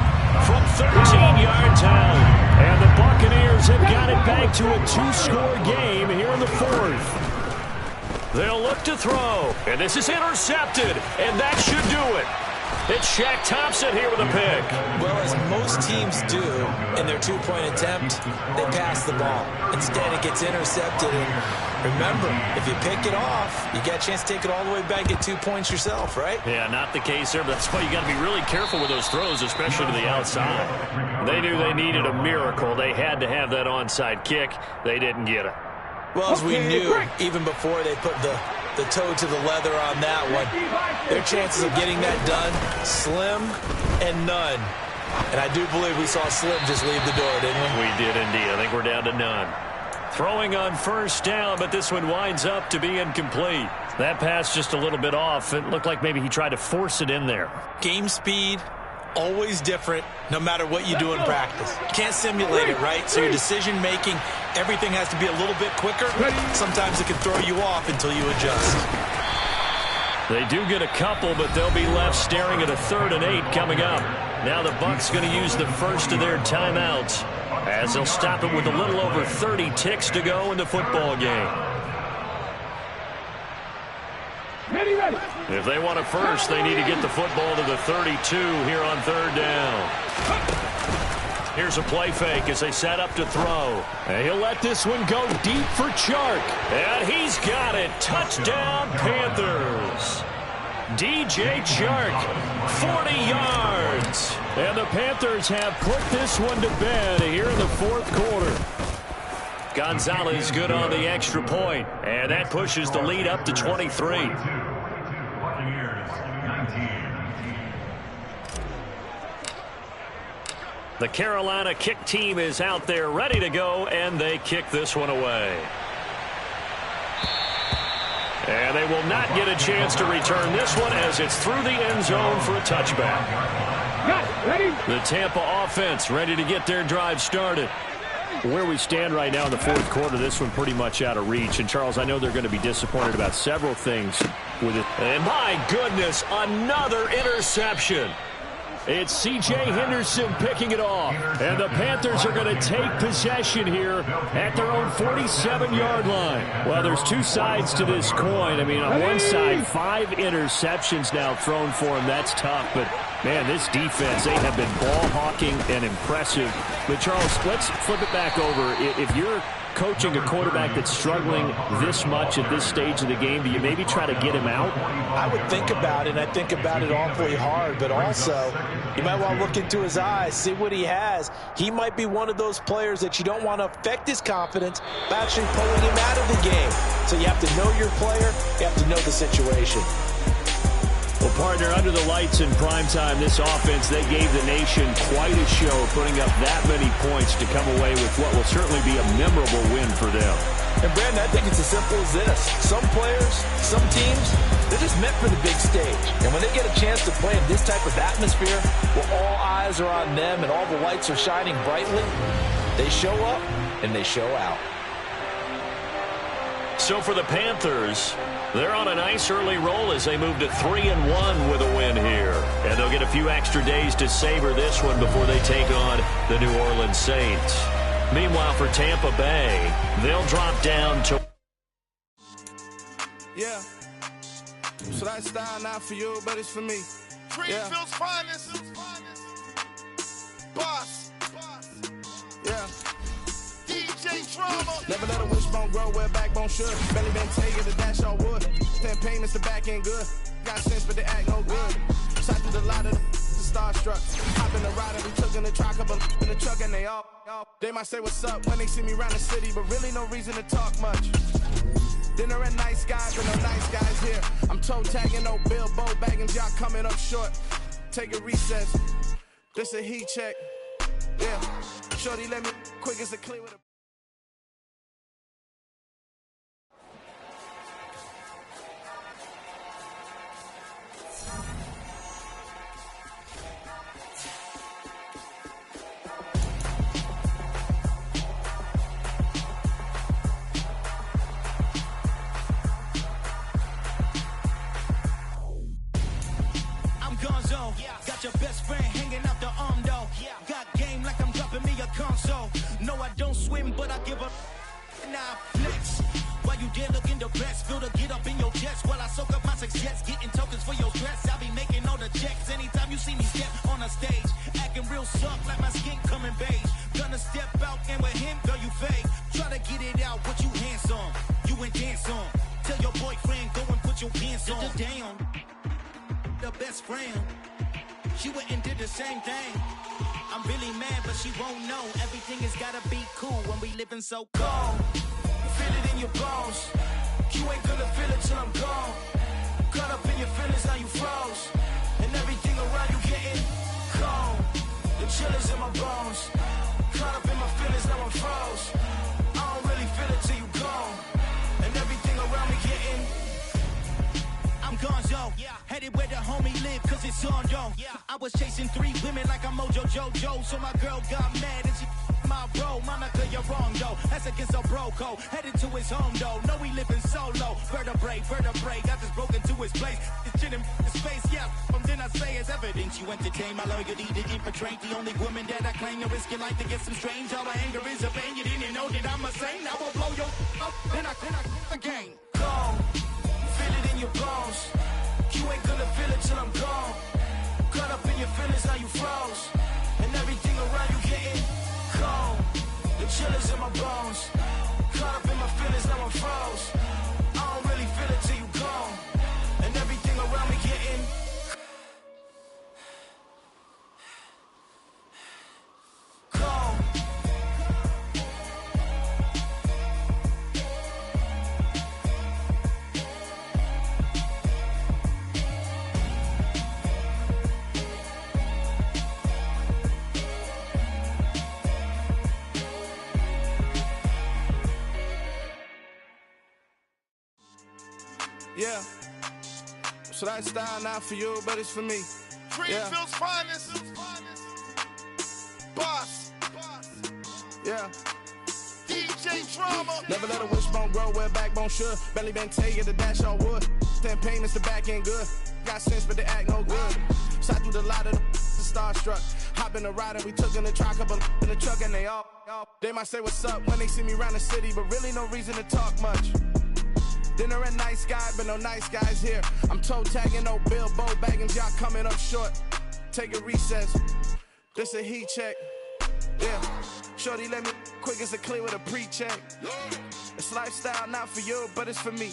from 13 yards out. And the Buccaneers have got it back to a 2-score game here in the 4th. They'll look to throw. And this is intercepted. And that should do it. It's Shaq Thompson here with a pick. Well, as most teams do in their 2-point attempt, they pass the ball. Instead, it gets intercepted. And remember, if you pick it off, you get a chance to take it all the way back, get 2 points yourself, right? Yeah, not the case there, but that's why you got to be really careful with those throws, especially to the outside. They knew they needed a miracle. They had to have that onside kick. They didn't get it. Well, as we knew, even before they put the toe to the leather on that one, their chances of getting that done, slim and none. And I do believe we saw Slim just leave the door, didn't we? We did indeed. I think we're down to none. Throwing on 1st down, but this one winds up to be incomplete. That pass just a little bit off. It looked like maybe he tried to force it in there. Game speed, always different, no matter what you do in practice. You can't simulate it, right? So your decision-making, everything has to be a little bit quicker. Sometimes it can throw you off until you adjust. They do get a couple, but they'll be left staring at a 3rd and 8 coming up. Now the Bucs going to use the first of their timeouts as they'll stop it with a little over 30 ticks to go in the football game. Ready, ready. If they want a first, they need to get the football to the 32 here on 3rd down. Here's a play fake as they set up to throw. And he'll let this one go deep for Chark. And he's got it. Touchdown, Panthers. DJ Chark, 40 yards. And the Panthers have put this one to bed here in the 4th quarter. Gonzalez good on the extra point. And that pushes the lead up to 23. The Carolina kick team is out there ready to go, and they kick this one away. And they will not get a chance to return this one as it's through the end zone for a touchback. Ready? The Tampa offense ready to get their drive started. Where we stand right now in the 4th quarter, this one pretty much out of reach. And, Charles, I know they're going to be disappointed about several things with it. And, my goodness, another interception. It's C.J. Henderson picking it off. And the Panthers are going to take possession here at their own 47-yard line. Well, there's 2 sides to this coin. I mean, on one side, 5 interceptions now thrown for him. That's tough. But, man, this defense, they have been ball hawking and impressive. But, Charles, let's flip it back over. If you're Coaching a quarterback that's struggling this much at this stage of the game, do you maybe try to get him out? I would think about it, and I think about it awfully hard, but also you might want to look into his eyes, see what he has. He might be one of those players that you don't want to affect his confidence by actually pulling him out of the game. So you have to know your player, you have to know the situation. Well, partner, under the lights in primetime, this offense, they gave the nation quite a show, putting up that many points to come away with what will certainly be a memorable win for them. And, Brandon, I think it's as simple as this. Some players, some teams, they're just meant for the big stage. And when they get a chance to play in this type of atmosphere, where all eyes are on them and all the lights are shining brightly, they show up and they show out. So for the Panthers, they're on a nice early roll as they move to 3-1 with a win here. And they'll get a few extra days to savor this one before they take on the New Orleans Saints. Meanwhile, for Tampa Bay, they'll drop down to... Yeah. So that style not for you, but it's for me. Greenfield's finest. Boss. Yeah. DJ Drama. Never let a wishbone grow where a backbone should. Belly been taking the dash all wood. 10 payments, the back end good. Got sense, but they act no good. Shot through the lot of the starstruck. Hop in the ride and we took in the truck up in the truck and they all. They might say what's up when they see me around the city, but really no reason to talk much. Dinner and nice guys, but no nice guys here. I'm toe tagging, no Bilbo bagging, y'all coming up short. Take a recess. This a heat check. Yeah. Shorty, let me quick as a clear with a. Got your best friend hanging out the arm though. Got game like I'm dropping me a console. No, I don't swim, but I give up. Now flex. While you there looking the best, feel the get up in your chest while I soak up my success, getting tokens for your stress. I'll be making all the checks anytime you see me step on a stage, acting real soft like my skin coming beige. Gonna step out and with him, girl, you fake. Try to get it out, but you handsome. You ain't dance on. Tell your boyfriend go and put your pants on. Down. The best friend. She went and did the same thing. I'm really mad, but she won't know. Everything has gotta be cool when we living so cold. Feel it in your bones. You ain't gonna feel it till I'm gone. Caught up in your feelings, now you froze. And everything around you getting cold. The chill is in my bones. Caught up in my feelings, now I'm froze. I don't really feel it till you gone. And everything around me getting. I'm gonzo. Headed where the homie live, cause it's on, yo. I was chasing 3 women like I'm Mojo Jojo, so my girl got mad and she my bro. Monica, you're wrong, though. That's against a bro code. Headed to his home, though. No, he living solo. Vertebrae. I just broke into his place. It's chin in his face, yeah. Then I say it's evidence. You entertain my loyalty to infiltrate the only woman that I claim to risk your life to get some strange. All my anger is a pain. You didn't know that I'm a saint. I will blow your up, then I again. Go. Feel it in your bones. You ain't gonna feel it till I'm gone. Caught up in your feelings, now you froze. And everything around you getting cold. The chill is in my bones. Caught up in my feelings, now I'm froze. I don't really feel it till you gone. And everything around me getting cold. Yeah. So that style not for you, but it's for me. Greenfield's finest. Boss. Yeah. DJ Drama. Never let a wishbone grow where a backbone should. Belly been taking the dash all wood. 10 payments, the back end good. Got sense, but they act no good. Shot through the lot of the starstruck. Hop in the ride and we took in the truck up in the truck and they all. They might say what's up when they see me around the city, but really no reason to talk much. Dinner and nice guy, but no nice guys here. I'm toe tagging, no Bilbo bagging, y'all coming up short. Take a recess. This a heat check. Yeah. Shorty, let me quick as a clear with a pre-check. It's lifestyle, not for you, but it's for me.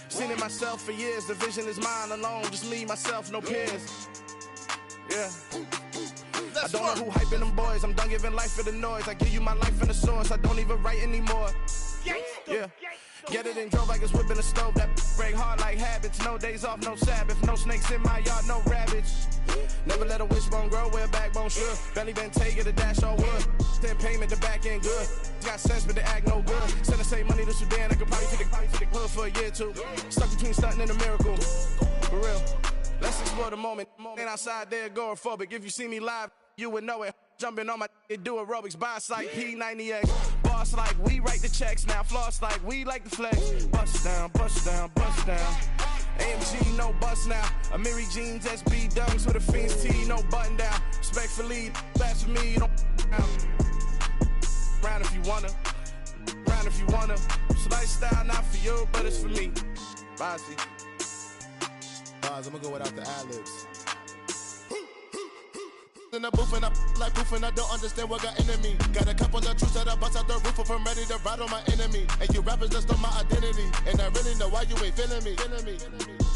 Seen it myself for years, the vision is mine alone. Just me, myself, no peers. Yeah. I don't know who hyping them boys. I'm done giving life for the noise. I give you my life in the source. I don't even write anymore. Yeah. Get it and drove like it's whipping a stove. That break hard like habits. No days off, no Sabbath. No snakes in my yard, no rabbits. Never let a wishbone grow where a backbone should. Belly been taking the dash all wood. Then payment, the back end good. Got sense, but the act no good. Send the same money to Sudan. I could probably take the hood for a year or two. Stuck between stunting and a miracle. For real. Let's explore the moment. Ain't outside there agoraphobic. If you see me live, you would know it. Jumping on my do aerobics, boss like P90X. Boss like we write the checks now. Floss like we like the flex. Bust down, bust down, bust down. AMG, no bust now. Amiri jeans, SB dunks with a Fiends T, no button down. Respectfully, that's for me, you don't round if you wanna. Round if you wanna. It's lifestyle, not for you, but it's for me. Bossy. I'm gonna go without the ad-libs. In the booth and I like proof and I don't understand what got into me. Got a couple of truths that I bust out the roof if I'm ready to ride on my enemy. And you rappers just stole my identity, and I really know why you ain't feeling me.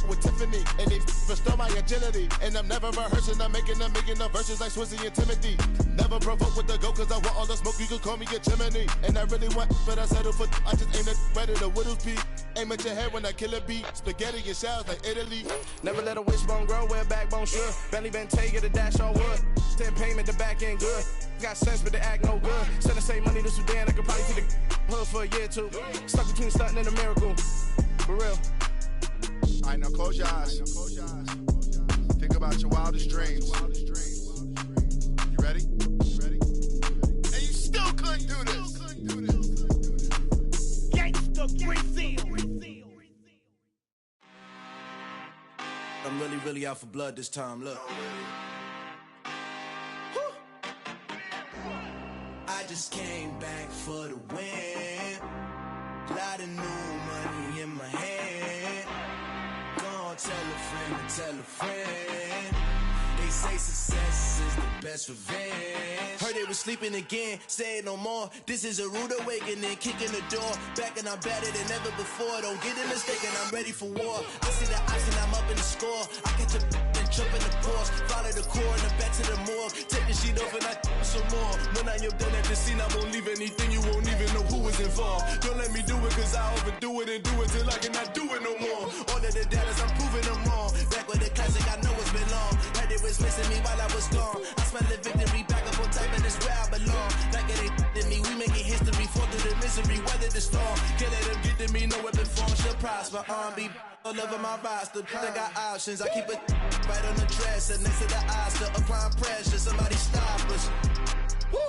With Tiffany, and they restore my agility. And I'm never rehearsing, I'm making the verses like Swizzy and Timothy. Never provoke with the go, cause I want all the smoke, you can call me a chimney. And I really want, but I settle for, I just aim it ready to whittles beat. Aim at your head when I kill a beat. Spaghetti and shells like Italy. Never let a wishbone grow where a backbone should. Belly been taking the dash all wood. 10 payment, the back end good. Got sense, but the act no good. Send the same money to Sudan, I could probably take the hood for a year or two. Stuck between stunting and a miracle. For real. Alright, now close your eyes. Think about your wildest dreams. You ready? And you still couldn't do this. Gangsta Brazil. I'm really out for blood this time, look. I just came back for the win. Lot of new money in my hand. Gonna tell a friend and tell a friend. They say success is the best revenge. Heard they was sleeping again, say it no more. This is a rude awakening, kicking the door. Back and I'm better than ever before. Don't get it mistaken, I'm ready for war. I see the option, I'm up in the score. I catch a and jump in the Porsche. Follow the core and the back to the morgue. Take the sheet off and I some more. When I am done at the scene, I won't leave anything. You won't even know who is involved. Don't let me do it, cause I overdo it and do it till I cannot do it no more. All of the data, I'm proving them wrong. Back with the classic, I know it's been long. Heard it was missing me while I was gone. I smell the victory back up on top, and it's where I belong. Like it ain't to me, we making history. Fall through the misery, weather the storm. Can't let them get to me, no weapon form shall prosper. Be all over my roster, I got options. I keep it right on the dresser, next to the Oscar. Applying pressure, somebody stop us. Woo!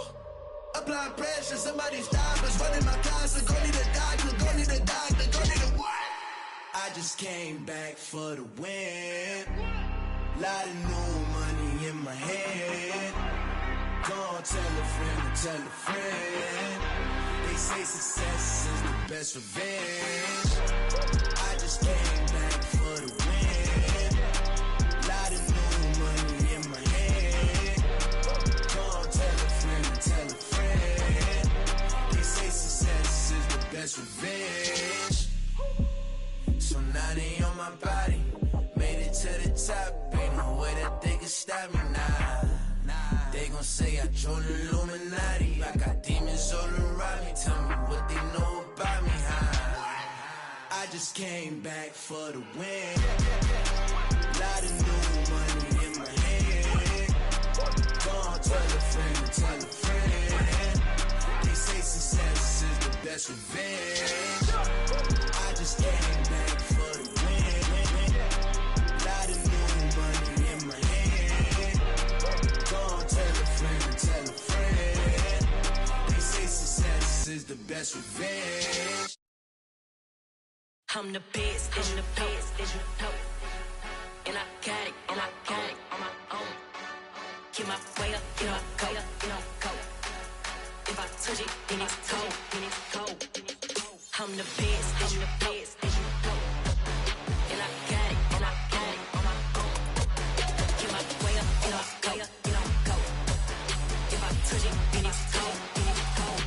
Applying pressure, somebody stop us. Running my closet, go need a doctor, go need a doctor, go need a what? I just came back for the win. Lot of new money in my head. Gonna tell a friend and tell a friend. They say success is the best revenge. I just came back for the win. Lot of new money in my head. Gonna tell a friend and tell a friend. They say success is the best revenge. So now they on my body. Made it to the top. Ain't no way that they can stop me now. They gon' say I joined the Illuminati. I got demons all around me. Tell me what they know about me, huh? I just came back for the win. Lot of new money in my hand. Gonna tell a friend and tell a friend. They say success is the best revenge. I just came back for the win. Lot of new money in my hand. Gonna tell a friend and tell a friend. They say success is the best revenge. I'm the best, I'm the best, and I got it, and I got it on my own. Get my way up, get my go, get my go. If I touch it, then it's cold, then it's cold. I'm the best, I'm the best, and I got it, and I got it on my own. Get my way up, get my go, get my go. If I touch it, then it's cold, then it's cold.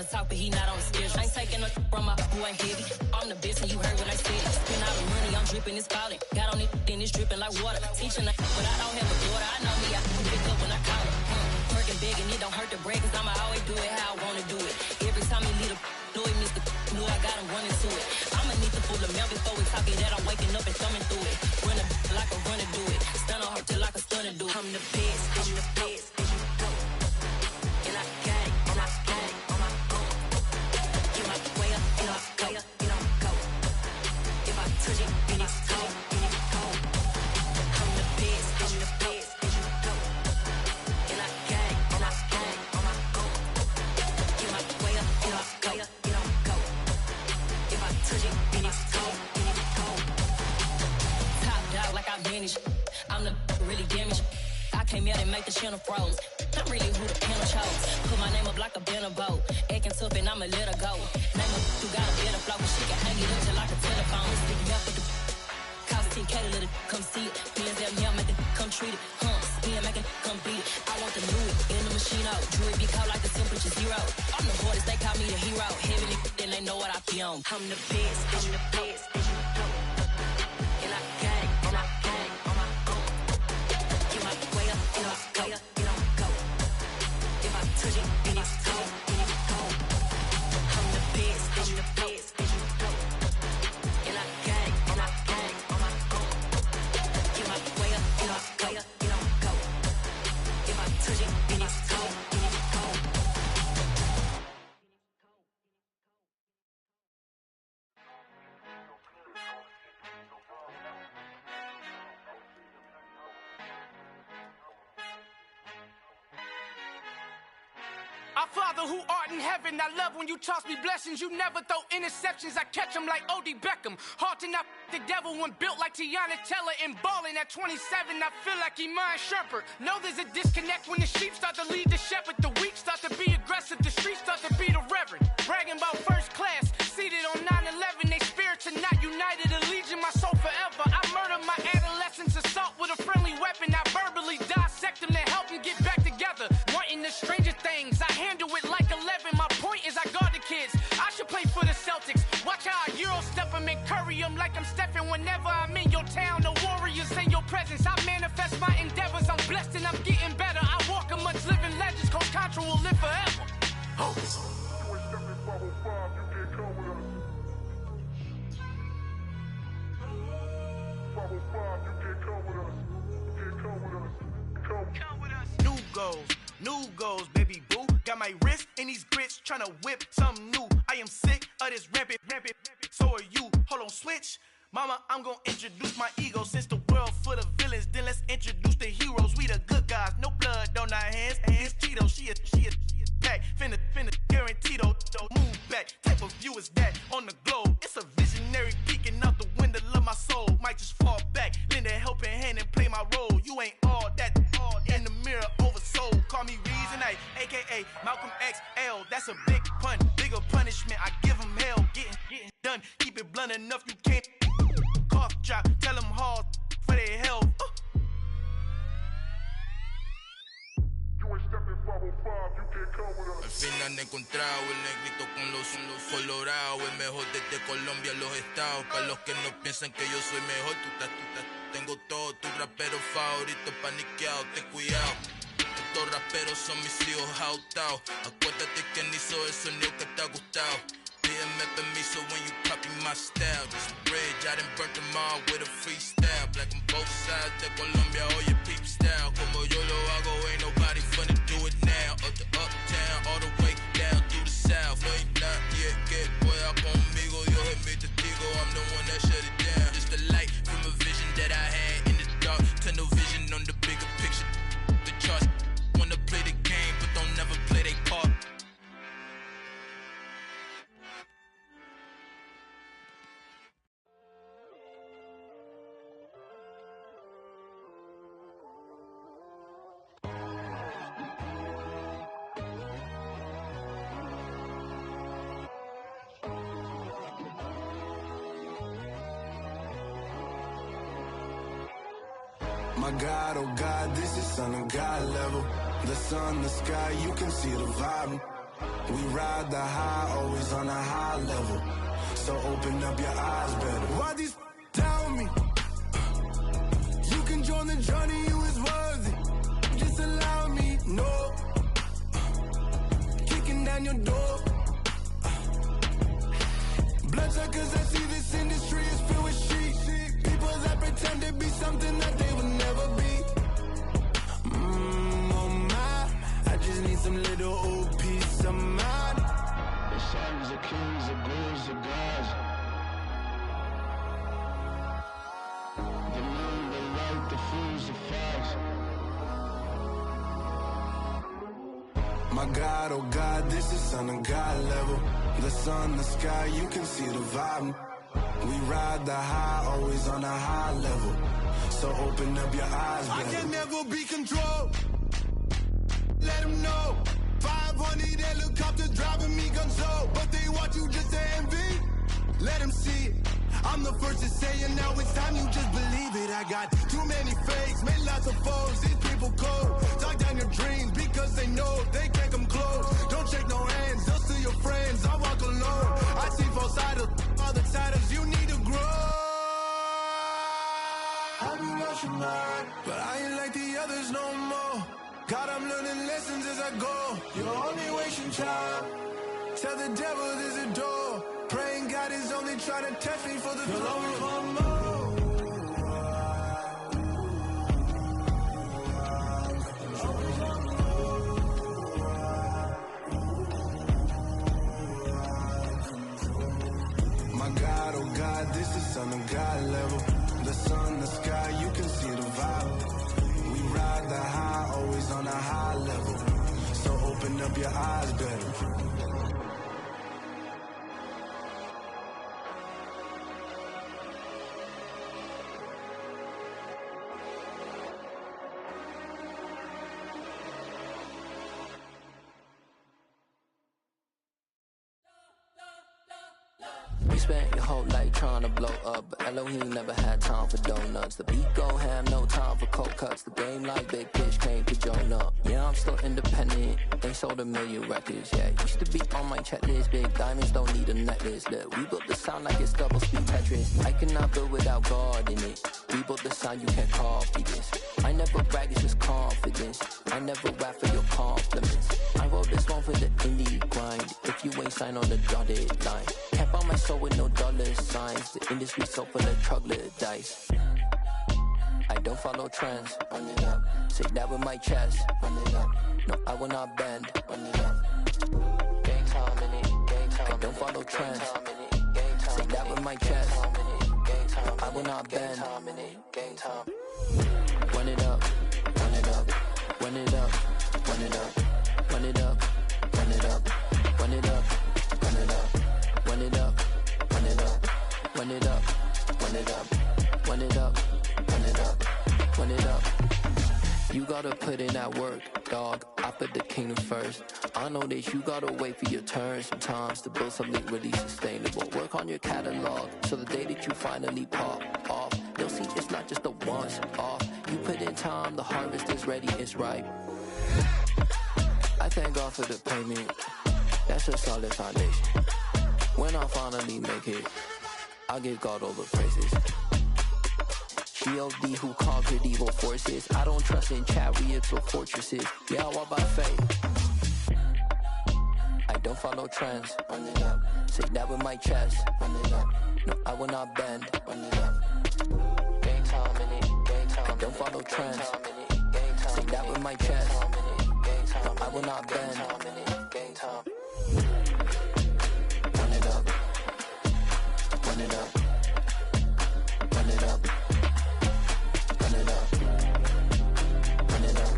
to talk, but he not on the schedule. I ain't taking no from my who ain't heavy. I'm the best, and you heard what I said. Spend all the money, I'm dripping, it's falling. Got on it, then it's dripping like water. Teaching that, but I don't have a daughter. I know me, I can pick up when I call her. Working big, and it don't hurt to break, cause I'ma always do it how I wanna do it. Every time he lead a know he missed the knew I got him running to it. I'ma need to pull the mail before we talking that I'm waking up and thumbing through it. Run a like a runner do it. Stun on her till like a stunner do it. I'm the best, I'm the best. And I got it, and I got it on my own. Get my way up, and I go, and I go. If I touch it, then it's cold, then it's cold. I'm the best, I'm the best. And I got it, and I got it on my own. Get my way up, and I go, and I go. If I touch it, then it's cold, then it's cold. Top dog like I vanished. I'm the really damaged. I came out and make the channel froze. I'm really who the panel chose. Put my name up like a banner boat. Acting tough and I'ma let her go. Name her who got a better flow, but she can hang it up just like a telephone. Sticking up with the cost 10K to let it come see it. Millions of them make it come treat it. Spin make it come beat it. I want the new it in the machine out. Jewelry be cold like the temperature zero. I'm the hardest, they call me the hero. Heaven and then they know what I be on. I'm the best, I'm the best. And I got it, and I got it on my own. Get my way up, and I go, and I go. If I touch it, then it's cold, then it's cold. I'm the best, I'm the best. And I got it, and I got it on my own. Get my way up, and I go, and I go. If I touch it, then it's cold, then it's cold. Our Father who art in heaven, I love when you toss me blessings. You never throw interceptions, I catch them like O.D. Beckham. Hard to not the devil when built like Tiana Teller and balling at 27. I feel like Iman Shumpert. Know there's a disconnect when the sheep start to lead the shepherd. The weak start to be aggressive, the streets start to be the reverend. Bragging about first class, seated on 9/11. They spirits are not united, a legion, my soul forever. I murder my adolescence, assault with a friendly weapon. I verbally dissect them to help them get back together. Wanting the stranger things, I handle it like 11. My point is I guard the kids. I should play for the Celtics. Watch how I Euro step them and curry them like I'm Stephen. Whenever I'm in your town, the Warriors in your presence. I manifest my endeavors. I'm blessed and I'm getting better. I walk amongst living legends. Coach Contra will live forever. Oh. New goals, baby boo. Got my wrist in these grits, tryna whip something new. I am sick of this rampant. So are you. Hold on, switch. Mama, I'm gonna introduce my ego. Since the world full of villains, then let's introduce the heroes. We the good guys, no blood on our hands. It's Tito, she a pack. Finna, guaranteed, move back. Type of view is that on the globe? It's a visionary peeking out the window of my soul. Might just fall back, lend a helping hand and play my role. You ain't all that in the mirror oversold. Call me Reason A, aka Malcolm XL. That's a big pun, bigger punishment. I give him hell, getting done. Keep it blunt enough, you can't cough drop. Tell them hard for their health. Al fin han encontrado el negrito con los colorados, el mejor desde Colombia a los estados. Para los que no piensan que yo soy mejor, tengo todo, tu rapero favorito paniqueado, ten cuidado. Estos raperos son mis hijos jautados. Acuérdate quién hizo el sonido que te ha gustado. Pídeme permiso when you copy my style. This bridge, I done burnt them all with a freestyle. Black on both sides de Colombia, oye peep style. Como yo lo hago, ain't nobody finna do it now. Up to uptown, all the way down through the south. No hay nadie que pueda conmigo, Dios es mi testigo. I'm the one that shut it down. Just the light from a vision that I had in the dark. Tunnel vision on the bigger picture. The charts wanna play the game, but don't never play their part. My God, oh God, this is son of God level. The sun, the sky, you can see the vibe. We ride the high, always on a high level. So open up your eyes better. Why these tell me? You can join the journey, you is worthy. Just allow me, no. Kicking down your door. Bloodsuckers, I see this industry is filled with sheep. People that pretend to be something that they would never be. Oh my, I just need some little old peace of mind. The sons of kings, the bulls, the gods. The moon, the light, the fools, the facts. My God, oh God, this is son of God level. The sun, the sky, you can see the vibe. We ride the high, always on a high level. So open up your eyes, baby. I can never be controlled. Let them know. 500 helicopters driving me gunso. But they watch you just to envy. Let them see it. I'm the first to say it, now it's time you just believe it. I got too many fakes, made lots of foes. These people cold. Talk down your dreams because they know they can't come close. Don't shake no hands, they'll steal your friends. I walk alone. I see false idols, other titles. You need to grow. I be watching mine, but I ain't like the others no more. God, I'm learning lessons as I go. You're only wasting time. Tell the devil there's a door. Praying God is only trying to test me for the glory. You'll always want more. My God, oh God, this is son of God level. The sun, the sky, you can see the vibe. We ride the high, always on a high level. So open up your eyes better. You spent your whole life trying to blow up, but Elohim never had time for donuts. The beat go ham, no time for cold cuts. The game like Big Fish came to Jonah. Yeah, I'm still independent, ain't sold a million records. Yeah, used to be on my checklist. Big diamonds don't need a necklace. Look, we built the sound like it's double speed Tetris. I cannot build without God in it. We built the sound, you can't copy this. I never brag, it's just confidence. I never rap for your compliments. I wrote this one for the indie grind. If you ain't signed on the dotted line, can't buy my soul with no dollar signs. The industry so full of troglodytes. I don't follow trends. Run it up. Say that with my chest. Run it up. No, I will not bend. Run it up. Gang time in it. Gang time. I don't follow trends. Say that with my chest. No, I will not bend. Gang time. Run it up. Run it up. Run it up. Run it up. Run it up. Run it up. Run it up. Run it up. Run it up. Run it up. Run it up. Run it up. Run it up. Run it up. Run it up. You gotta put in that work, dog. I put the kingdom first. I know that you gotta wait for your turn sometimes to build something really sustainable. Work on your catalog, so the day that you finally pop off, you'll see it's not just a once off. You put in time, the harvest is ready, it's ripe. I thank God for the payment. That's a solid foundation. When I finally make it, I'll give God all the praises. G.O.D. who conquered evil forces. I don't trust in chariots or fortresses. Yeah, I walk by faith. I don't follow trends. Run it up. Say that with my chest. Run it up. No, I will not bend. Run it up. Gang time in it. Gang time. I don't follow trends. Say that with my chest. No, I will not bend. Gang time. Run it up. Run it up. Run it up. Run it up. Run it up.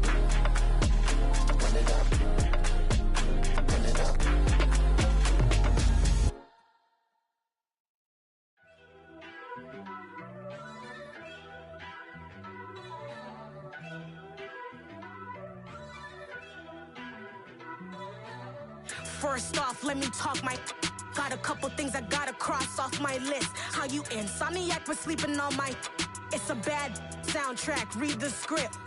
Run it up. Run it up. First off, let me talk my. Got a couple things I gotta cross off my list. How you insomniac for sleeping on my. It's a bad soundtrack, read the script.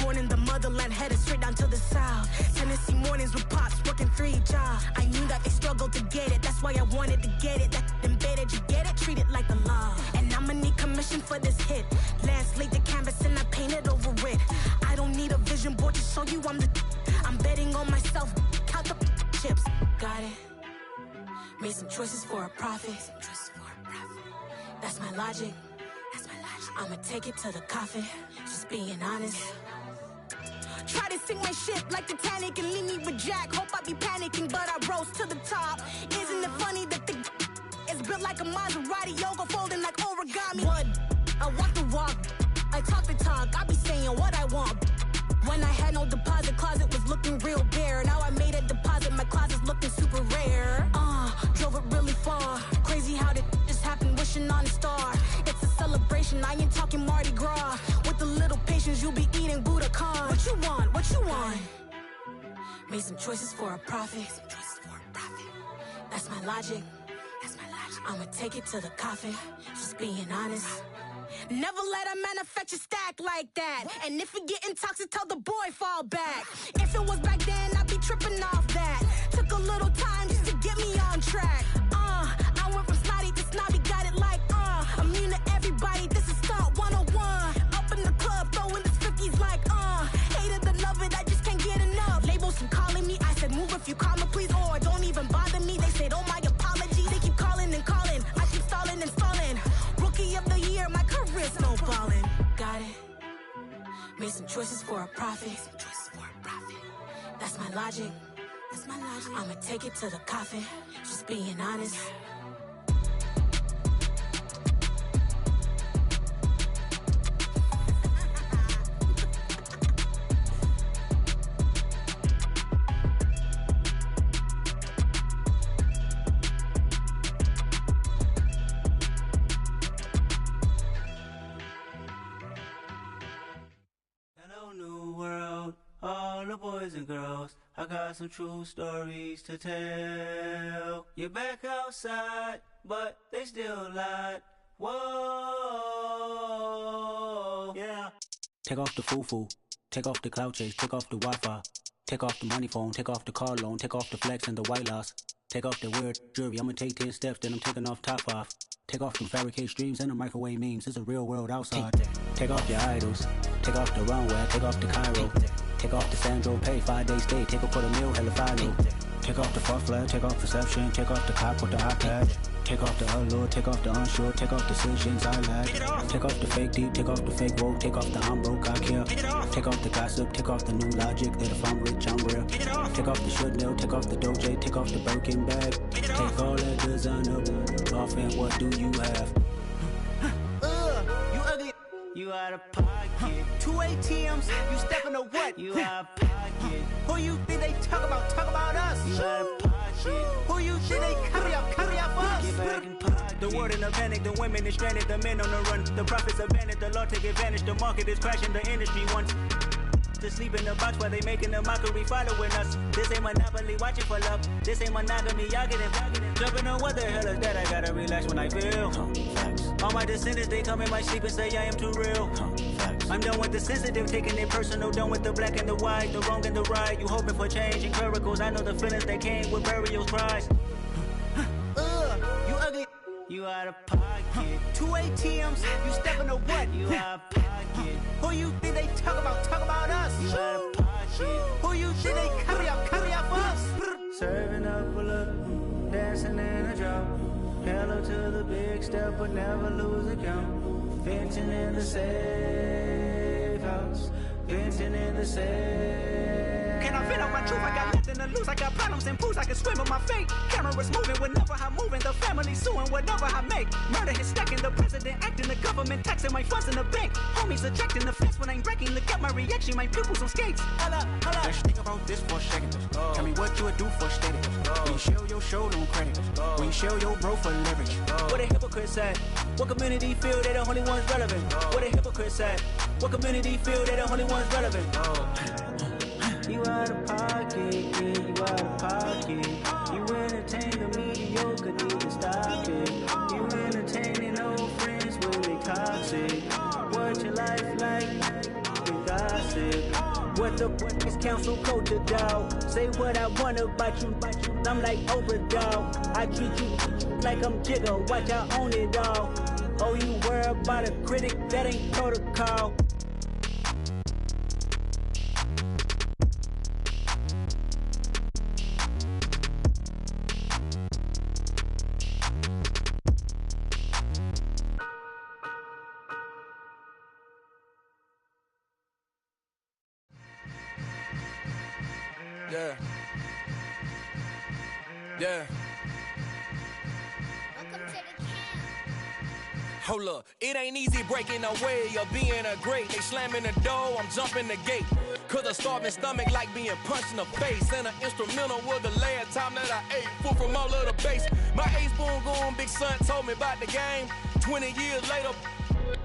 born in the motherland, headed straight down to the south. Tennessee mornings with pops, working 3 jobs. I knew that they struggled to get it, that's why I wanted to get it. That embedded, you get it, treat it like a law. And I'ma need commission for this hit. Last laid the canvas and I painted over it. I don't need a vision board to show you I'm betting on myself, count the chips. Got it. Made some choices for a profit. That's my logic. I'ma take it to the coffin, just being honest. Try to sink my ship like Titanic and leave me with Jack. Hope I be panicking, but I rose to the top. Isn't it funny that the is built like a Maserati, yoga folding like origami? What? I walk the walk, I talk the talk, I be saying what I want. When I had no deposit, closet was looking real bare. Now I made a deposit, my closet's looking super rare. Drove it really far. Crazy how did this happen, wishing on a star. It's a celebration, I ain't talking Mardi Gras. With a little patience, you'll be eating Budokan. What you want? What you want? Made some choices for a profit. That's my logic. I'ma take it to the coffin, just being honest. Never let a manufacture stack like that. And if it getting toxic, tell the boy fall back. If it was back then, I'd be tripping off that. Took a little time just to get me on track. I went from snotty to snobby, got it like, immune to everybody, this is Stunt 101. Up in the club, throwing this 50s like, hate it and love it, I just can't get enough. Labels from calling me, I said move if you call me, please, or don't even bother me. They said, oh my apology, they keep calling and calling. I keep stalling and stalling. Rookie of the year, my career snowballing. Got it. Made some choices for a profit. That's my logic. I'ma take it to the coffin, just being honest. Boys and girls, I got some true stories to tell. You're back outside, but they still lied. Whoa, yeah. Take off the foo-foo, take off the cloud chase, take off the Wi-Fi, take off the money phone, take off the car loan, take off the flex and the white loss, take off the weird jewelry. I'ma take 10 steps, then I'm taking off top 5. Take off them fabricated streams and the microwave memes. It's a real world outside. Take off your idols, take off the runway, take off the Cairo. Take off the Sandro pay, 5-day stay, take a $250,000, hella final. Take off the far flag, take off perception, take off the cop with the iPad. Take off the allure, take off the unsure, take off decisions I lack. Take off the fake deep, take off the fake woke, take off the I'm broke, I care. Take off the gossip, take off the new logic that if I'm rich, I'm real. Take off the should know, take off the Doge, take off the Birkin bag. Take all that designer off and what do you have? You ugly. You out of pocket. 2 ATMs, you stepping to what? You out of pocket. Who you think they talk about? Talk about us. You out of pocket. Who you think they carry up for us? Get back in pocket. The world in a panic, the women is stranded, the men on the run. The profits abandoned, the law take advantage. The market is crashing, the industry wants to sleep in the box while they making a mockery following us. This ain't Monopoly, watching for love. This ain't monogamy, y'all getting jumping on what the hell is that? I gotta relax when I feel. All my descendants, they come in my sleep and say I am too real. I'm done with the sensitive, taking it personal. Done with the black and the white, the wrong and the right. You hoping for change and miracles. I know the feelings that came with burial cries. You ugly. You out of pocket. 2 ATMs, you stepping to what? You out of pocket. Who you think they talk about? Talk about us. You out of pocket. Who you think they carry up for us? Serving up a look, dancing in a drop. Hello to the big step, but never lose a count. Venting in the safe house. Venting in the safe. Can I fit out my truth? I got nothing to lose. I got problems and pools. I can swim with my fate. Cameras moving whenever I'm moving. The family suing whatever I make. Murder is stacking. The president acting. The government taxing my funds in the bank. Homies ejecting the fence when I'm breaking. Look at my reaction. My pupils on skates. Holla, holla. Let's think about this for a second. Tell me what you would do for steady. When you show your show, no credit. When you show your bro for leverage. What a hypocrite said. What community feel they the only ones relevant? What a hypocrite said. What community feel they the only ones relevant? You out of pocket, yeah, you out of pocket. You entertain the mediocre, need to stop it. You entertaining old friends when they toxic. What your life like? You gossip. the boys council culture, dog. Say what I want about you, I'm like Oprah, dog. I treat you like I'm Jigga, watch I own it, dog. Oh, you worry about a critic, that ain't protocol. Yeah. Yeah. Hold up, it ain't easy breaking away or being a great. They slamming the door, I'm jumping the gate. Cause a starving stomach like being punched in the face. And an instrumental was the last time that I ate. Full from all of the bass. My ace boom goon, big son told me about the game. 20 years later,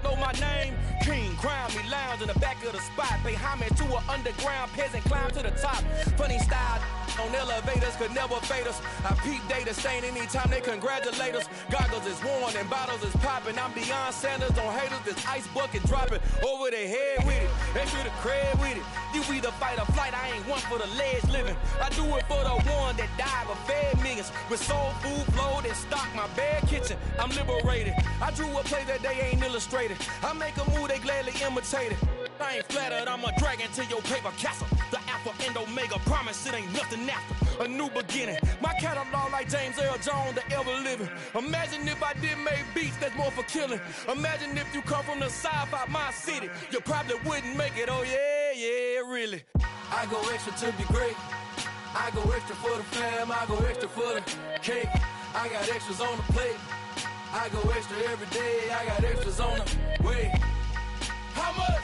know my name. King, crown me, lounge in the back of the spot. Pay homage to an underground peasant, climb to the top. Funny style on elevators could never fade us. I peep data stain anytime they congratulate us. Goggles is worn and bottles is popping. I'm Deion Sanders on haters, this ice bucket dropping over their head with it. Extra the cred with it. You either fight or flight, I ain't one for the ledge living. I do it for the one that died but fed millions. With soul food flowed and stock my bad kitchen. I'm liberated. I drew a play that they ain't illustrated. I make a move, they gladly imitate it. I ain't flattered, I'm a dragon to your paper castle. The Alpha and Omega, promise it ain't nothing after. A new beginning. My catalog like James Earl Jones, the ever living. Imagine if I did make beats that's more for killing. Imagine if you come from the south out my city. You probably wouldn't make it, oh yeah, really. I go extra to be great. I go extra for the fam, I go extra for the cake. I got extras on the plate. I go extra every day, I got extras on the way. How much?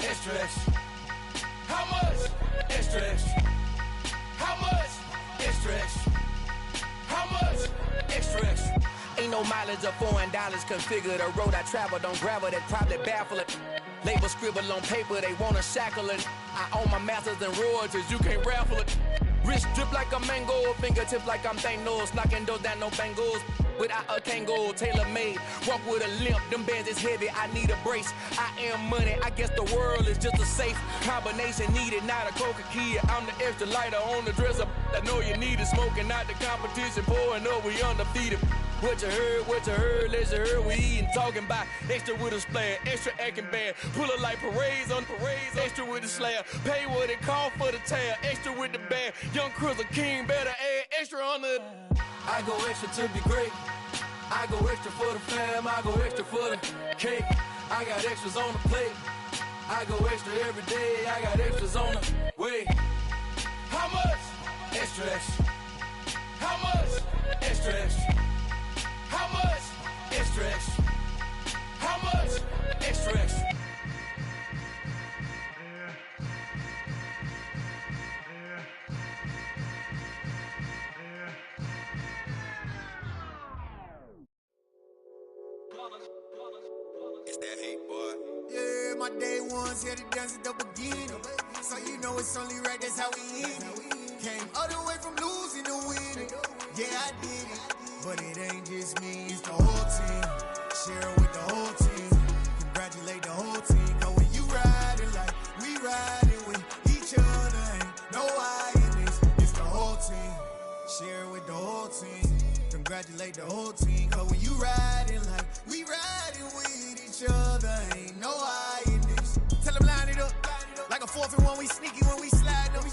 Extra, extra. How much? Extra, extra. How much? Extra, extra. How much? Extra, extra. Ain't no mileage of $4 configure the road I travel. Don't gravel, that probably baffle it. Label scribble on paper, they wanna shackle it. I own my masters and royalties, you can't raffle it. Wrist drip like a mango, fingertips like I'm Thanos. Knocking those down, no bangles. Without a Kango, tailor-made. Walk with a limp, them bands is heavy, I need a brace. I am money, I guess the world is just a safe combination needed, not a coca key. I'm the extra lighter on the dresser. I know you need it, smoking out the competition, pouring up, we undefeated. What you heard, let's heard, we eating, talking about extra with a splash, extra acting bad, pull it like parades on parades, extra with the slab, pay what it cost for the tab, extra with the band, young Cruz a king, better add extra on the. I go extra to be great, I go extra for the fam, I go extra for the cake, I got extras on the plate, I go extra every day, I got extras on the way. How much? Extra, extra. How much? Extra, extra. How much? Extra, extra. How much? Extra, extra. It's that hate, boy. Yeah, my day ones here to dance at the beginning. So you know it's only right, that's how we end it. Came all the way from losing to winning. Yeah, I did it. But it ain't just me, it's the whole team. Share with the whole team. Congratulate the whole team. Cause when you riding like we riding with each other, ain't no I in this. It's the whole team. Share with the whole team. Congratulate the whole team. Cause when you riding like we riding with each other, ain't no I in this. Tell them line it up. Like a 4th and 1, we sneaky when we slide up.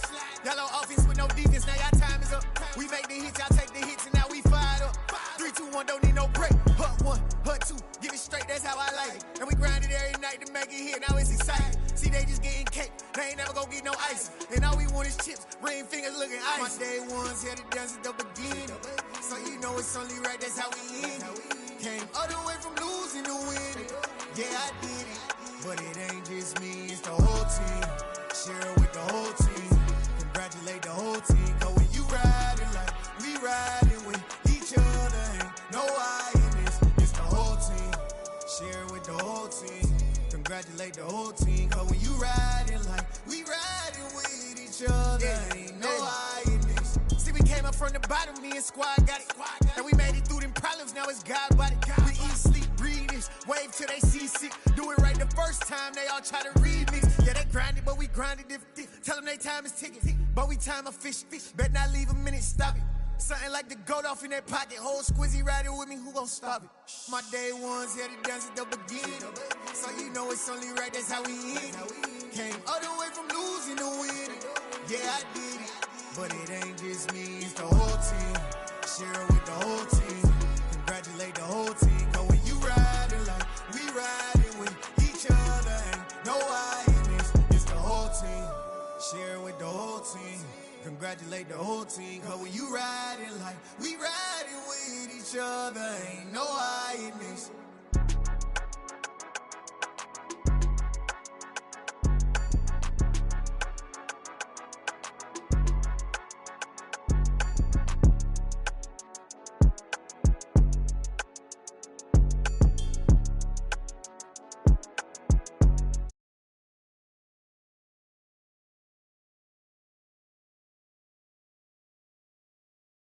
Y'all on offense with no defense, now y'all time is up. We make the hits, y'all take the hits, and now we fired up. 3, 2, 1, don't need no break. Hut 1, hut 2, give it straight, that's how I like it. And we grind it every night to make it hit, now it's exciting. See, they just getting cake, they ain't never gonna get no ice. And all we want is chips, ring fingers looking ice. My day ones here to dance at the beginning. So you know it's only right, that's how we end it. Came all the way from losing to winning. Yeah, I did it. But it ain't just me, it's the whole team. Share with the whole team. Congratulate the whole team. Cause when you riding like we riding with each other, ain't no I in this. It's the whole team. Share with the whole team. Congratulate the whole team. Cause when you riding like we riding with each other, ain't no I in this. See, we came up from the bottom, me and squad got it. And we made it through them problems, now it's God body. We eat, sleep, breathe, remix. Wave till they see sick. Do it right the first time, they all try to remix. Yeah, they grinded, but we grinded if tell them they time is ticking. But we time a fish. Bet not leave a minute, stop it. Something like the goat off in that pocket. Whole squizzy riding with me, who gon' stop it? My day ones here to dance at the beginning. So you know it's only right, that's how we end. Came all the way from losing to winning. Yeah, I did it. But it ain't just me, it's the whole team. Share it with the whole team. Congratulate the whole team. Cause when you riding like we riding with each other, ain't no I in this. It's the whole team. Share it with the whole team. Congratulate the whole team. Cause when you riding like we riding with each other, ain't no I in this.